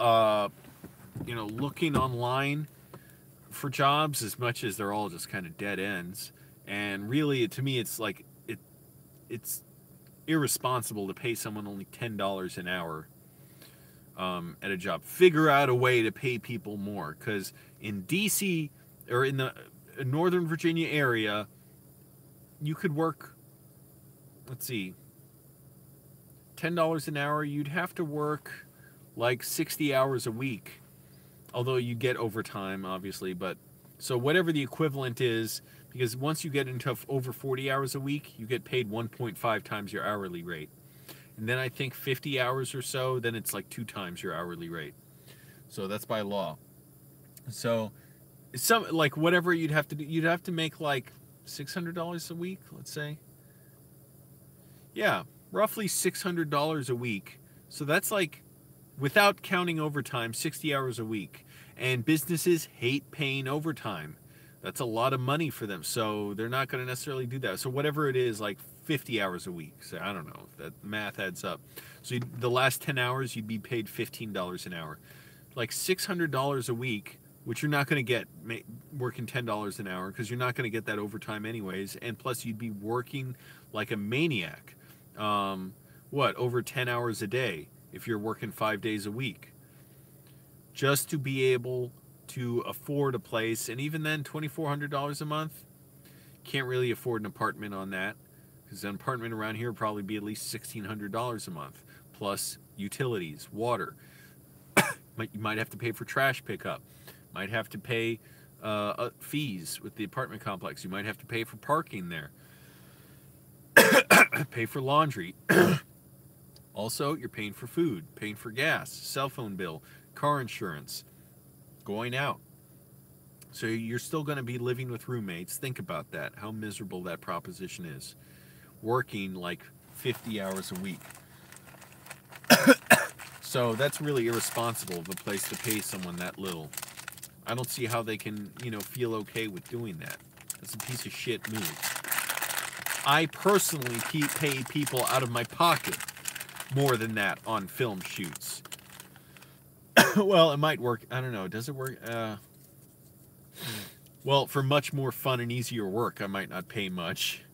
Speaker 1: looking online for jobs, as much as they're all just kind of dead ends. And really, to me, it's like it's irresponsible to pay someone only $10 an hour at a job. Figure out a way to pay people more, because in DC or in the Northern Virginia area, you could work, let's see, $10 an hour. You'd have to work like 60 hours a week, although you get overtime, obviously. But so whatever the equivalent is, because once you get into over 40 hours a week, you get paid 1.5 times your hourly rate. And then I think 50 hours or so, then it's like 2 times your hourly rate. So that's by law. So whatever you'd have to do, you'd have to make like $600 a week, let's say. Yeah, roughly $600 a week. So that's like, without counting overtime, 60 hours a week. And businesses hate paying overtime. That's a lot of money for them, so they're not going to necessarily do that. So whatever it is, like 50 hours a week. So I don't know if that math adds up. So the last 10 hours, you'd be paid $15 an hour. Like $600 a week, which you're not going to get working $10 an hour, because you're not going to get that overtime anyways. And plus, you'd be working like a maniac. what, over 10 hours a day if you're working 5 days a week, just to be able to afford a place. And even then, $2,400 a month, can't really afford an apartment on that, because an apartment around here would probably be at least $1,600 a month, plus utilities, water. You might have to pay for trash pickup, might have to pay fees with the apartment complex, you might have to pay for parking there, pay for laundry. Also, you're paying for food, paying for gas, cell phone bill, car insurance, going out. So you're still going to be living with roommates. Think about that, how miserable that proposition is. Working like 50 hours a week. So that's really irresponsible of a place to pay someone that little. I don't see how they can, feel okay with doing that. That's a piece of shit move. I personally pay people out of my pocket more than that on film shoots. Well, it might work. I don't know. Does it work? Well, for much more fun and easier work, I might not pay much.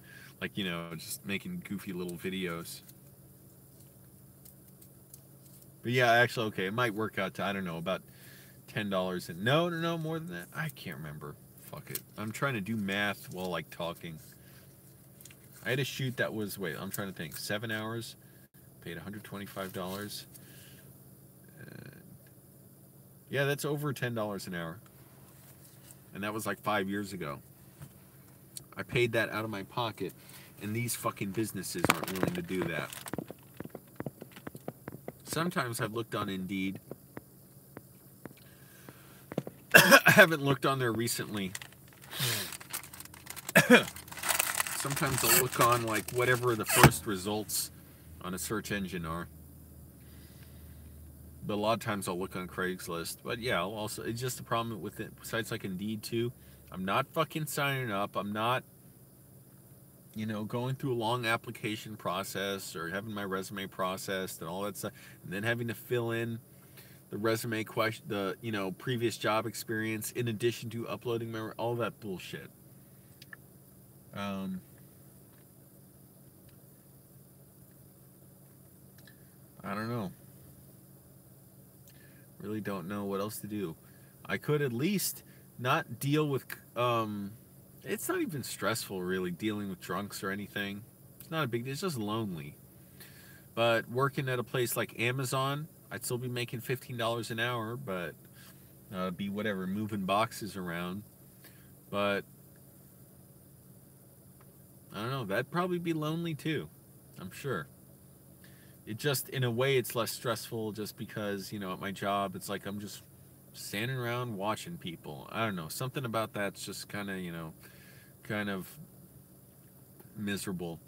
Speaker 1: Like, just making goofy little videos. But yeah, actually, okay, it might work out to, I don't know, about $10. And no, more than that. I can't remember. Fuck it. I'm trying to do math while, like, talking. I had a shoot that was, wait, I'm trying to think, 7 hours. Paid $125. Yeah, that's over $10 an hour. And that was like 5 years ago. I paid that out of my pocket, and these fucking businesses aren't willing to do that. Sometimes I've looked on Indeed. I haven't looked on there recently. Sometimes I'll look on like whatever the first results on a search engine are. But a lot of times I'll look on Craigslist. But yeah, I'll also, it's just the problem with it. Sites like Indeed too. I'm not fucking signing up. I'm not, going through a long application process or having my resume processed and all that stuff, and then having to fill in the resume question, the previous job experience, in addition to uploading all that bullshit. I don't know. Really don't know what else to do. I could at least not deal with it's not even stressful really dealing with drunks or anything. It's not a big deal. It's just lonely. But working at a place like Amazon, I'd still be making $15 an hour, but be whatever, moving boxes around. But I don't know, that'd probably be lonely too, I'm sure. It just, in a way, it's less stressful just because, at my job, it's like I'm just standing around watching people. I don't know, something about that's just kind of miserable.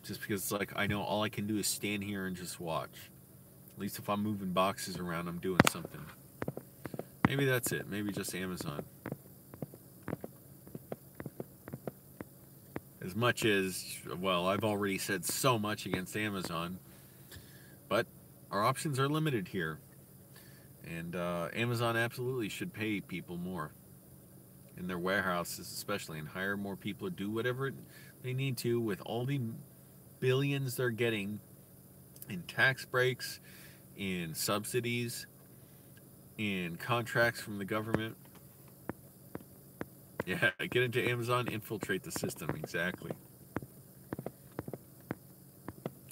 Speaker 1: Just because it's like I know all I can do is stand here and just watch. At least if I'm moving boxes around, I'm doing something. Maybe that's it. Maybe just Amazon. As much as, well, I've already said so much against Amazon, but our options are limited here. And Amazon absolutely should pay people more in their warehouses especially, and hire more people to do whatever they need to with all the billions they're getting in tax breaks, in subsidies, in contracts from the government. Yeah, get into Amazon, infiltrate the system, exactly.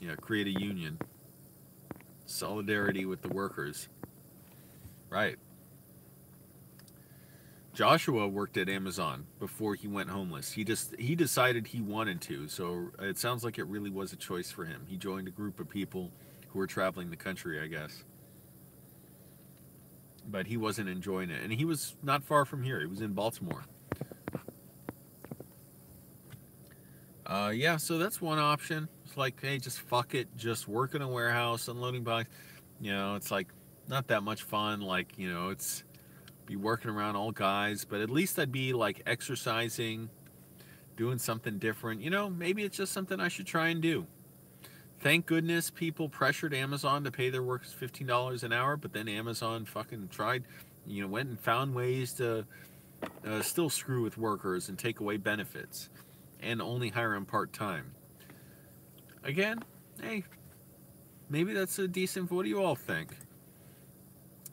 Speaker 1: Yeah, create a union. Solidarity with the workers. Right. Joshua worked at Amazon before he went homeless. He decided he wanted to, so it sounds like it really was a choice for him. He joined a group of people who were traveling the country, I guess. But he wasn't enjoying it. And he was not far from here. He was in Baltimore. Yeah, so that's one option. It's like, hey, just fuck it. Just work in a warehouse, unloading boxes. It's like not that much fun. Like, it's be working around all guys, but at least I'd be like exercising, doing something different. Maybe it's just something I should try and do. Thank goodness people pressured Amazon to pay their workers $15 an hour, but then Amazon fucking tried, went and found ways to still screw with workers and take away benefits and only hire them part-time. Again, hey, maybe that's a decent. What do you all think?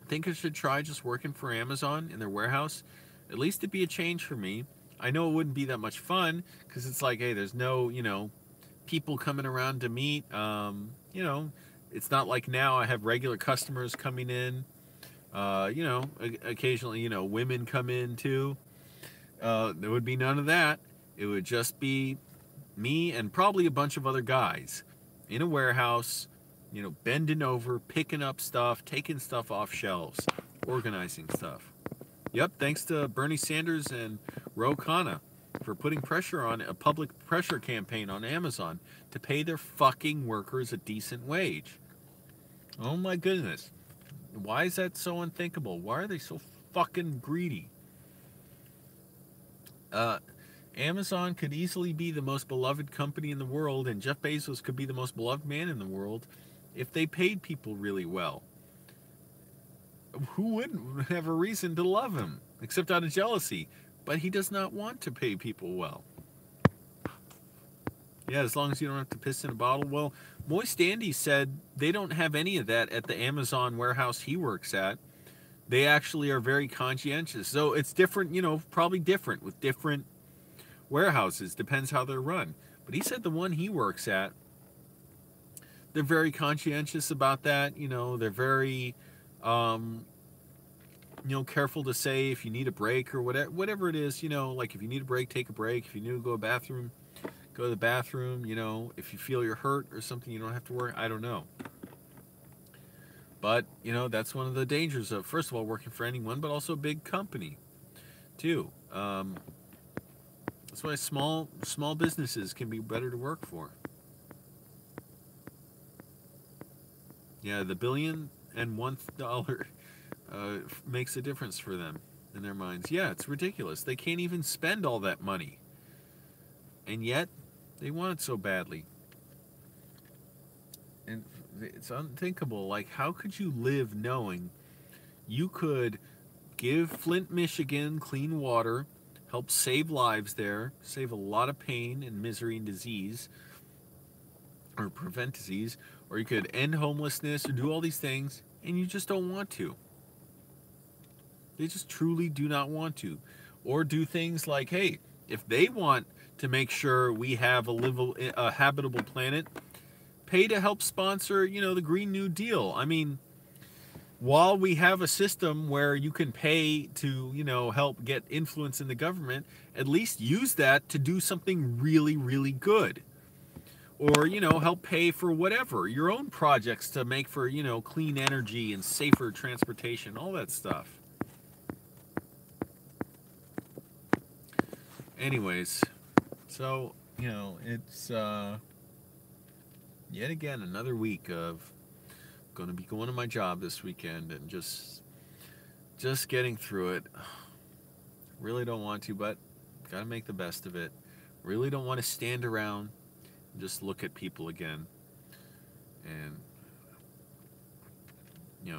Speaker 1: Think I should try just working for Amazon in their warehouse? At least it'd be a change for me. I know it wouldn't be that much fun because it's like, hey, there's no, people coming around to meet. It's not like now I have regular customers coming in. Occasionally, women come in too. There would be none of that. It would just be me and probably a bunch of other guys in a warehouse, bending over, picking up stuff, taking stuff off shelves, organizing stuff. Yep, thanks to Bernie Sanders and Ro Khanna for putting pressure on a public pressure campaign on Amazon to pay their fucking workers a decent wage. Oh my goodness. Why is that so unthinkable? Why are they so fucking greedy? Amazon could easily be the most beloved company in the world, and Jeff Bezos could be the most beloved man in the world if they paid people really well. Who wouldn't have a reason to love him, except out of jealousy? But he does not want to pay people well. Yeah, as long as you don't have to piss in a bottle. Well, Moist Andy said they don't have any of that at the Amazon warehouse he works at. They actually are very conscientious. So it's different, probably different with different warehouses. Depends how they're run. But he said the one he works at, they're very conscientious about that. They're very, careful to say if you need a break or whatever it is, like if you need a break, take a break. If you need to go to the bathroom, go to the bathroom. If you feel you're hurt or something, you don't have to worry. I don't know. But, that's one of the dangers of, first of all, working for anyone, but also a big company, too. That's why small businesses can be better to work for. Yeah, the $1,000,000,000 makes a difference for them in their minds. Yeah, it's ridiculous. They can't even spend all that money. And yet, they want it so badly. And it's unthinkable. Like, how could you live knowing you could give Flint, Michigan clean water, help save lives there, save a lot of pain and misery and disease, or prevent disease, or you could end homelessness or do all these things, and you just don't want to. They just truly do not want to. Or do things like, hey, if they want to make sure we have a habitable planet, pay to help sponsor, the Green New Deal. I mean, while we have a system where you can pay to, help get influence in the government, at least use that to do something really, really good. Or, help pay for whatever, your own projects to make for, clean energy and safer transportation, all that stuff. Anyways, so, it's yet again another week of going to be going to my job this weekend and just getting through it. Really don't want to, but got to make the best of it. Really don't want to stand around and just look at people again and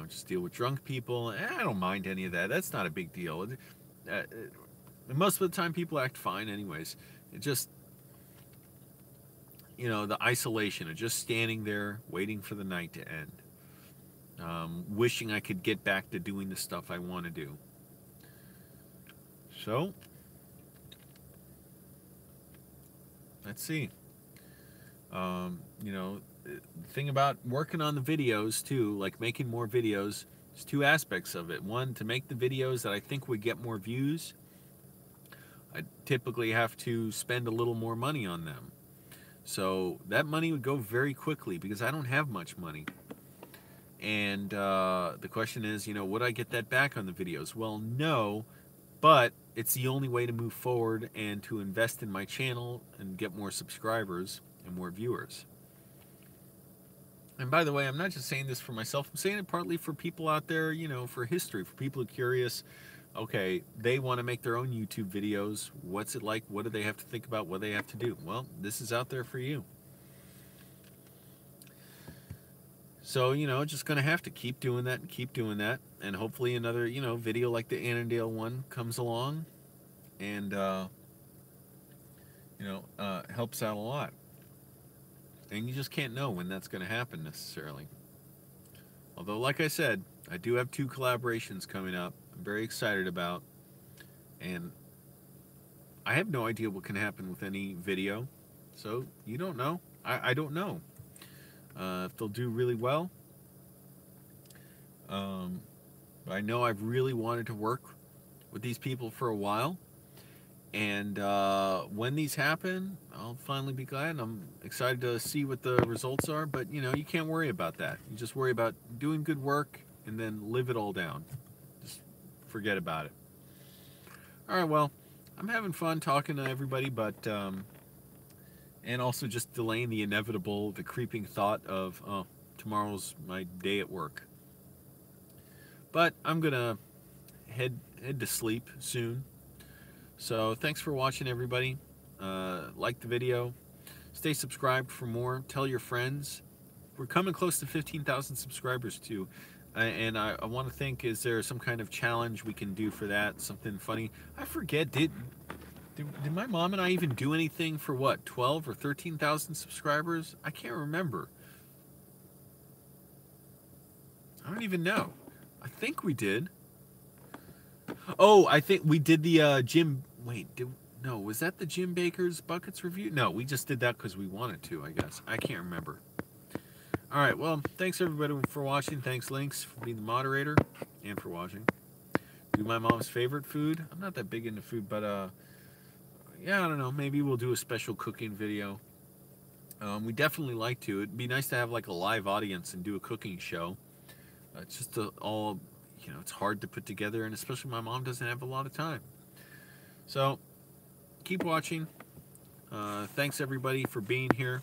Speaker 1: just deal with drunk people. I don't mind any of that. That's not a big deal. Most of the time people act fine anyways. It just, the isolation of just standing there waiting for the night to end. Wishing I could get back to doing the stuff I want to do. So, let's see. The thing about working on the videos too, like making more videos, there's two aspects of it. One, to make the videos that I think would get more views, I typically have to spend a little more money on them. So that money would go very quickly because I don't have much money. And the question is, would I get that back on the videos? Well, no, but it's the only way to move forward and to invest in my channel and get more subscribers and more viewers. And by the way, I'm not just saying this for myself. I'm saying it partly for people out there, for history, for people who are curious. Okay, they want to make their own YouTube videos. What's it like? What do they have to think about? What do they have to do? Well, this is out there for you. So, just going to have to keep doing that and keep doing that. And hopefully another, video like the Annandale one comes along and, helps out a lot. And you just can't know when that's going to happen necessarily. Although, like I said, I do have 2 collaborations coming up I'm very excited about. And I have no idea what can happen with any video. So, you don't know. I don't know. If they'll do really well. I know I've really wanted to work with these people for a while. And when these happen, I'll finally be glad. I'm excited to see what the results are. But, you know, you can't worry about that. You just worry about doing good work and then live it all down. Just forget about it. All right, well, I'm having fun talking to everybody, but and also just delaying the inevitable, the creeping thought of, oh, tomorrow's my day at work. But I'm going to head to sleep soon. So thanks for watching, everybody. Like the video. Stay subscribed for more. Tell your friends. We're coming close to 15,000 subscribers too. And I want to think, is there some kind of challenge we can do for that? Something funny? I forget, did my mom and I even do anything for what, 12 or 13,000 subscribers? I can't remember. I don't even know. I think we did. Oh, I think we did the Jim. Wait, no, was that the Jim Baker's Buckets review? No, we just did that because we wanted to, I guess. I can't remember. All right, well, thanks everybody for watching. Thanks, Lynx, for being the moderator and for watching. Do my mom's favorite food. I'm not that big into food, but yeah, I don't know. Maybe we'll do a special cooking video. We definitely like to. It'd be nice to have like a live audience and do a cooking show. It's just all, you know, it's hard to put together, and especially my mom doesn't have a lot of time. So, keep watching. Thanks everybody for being here.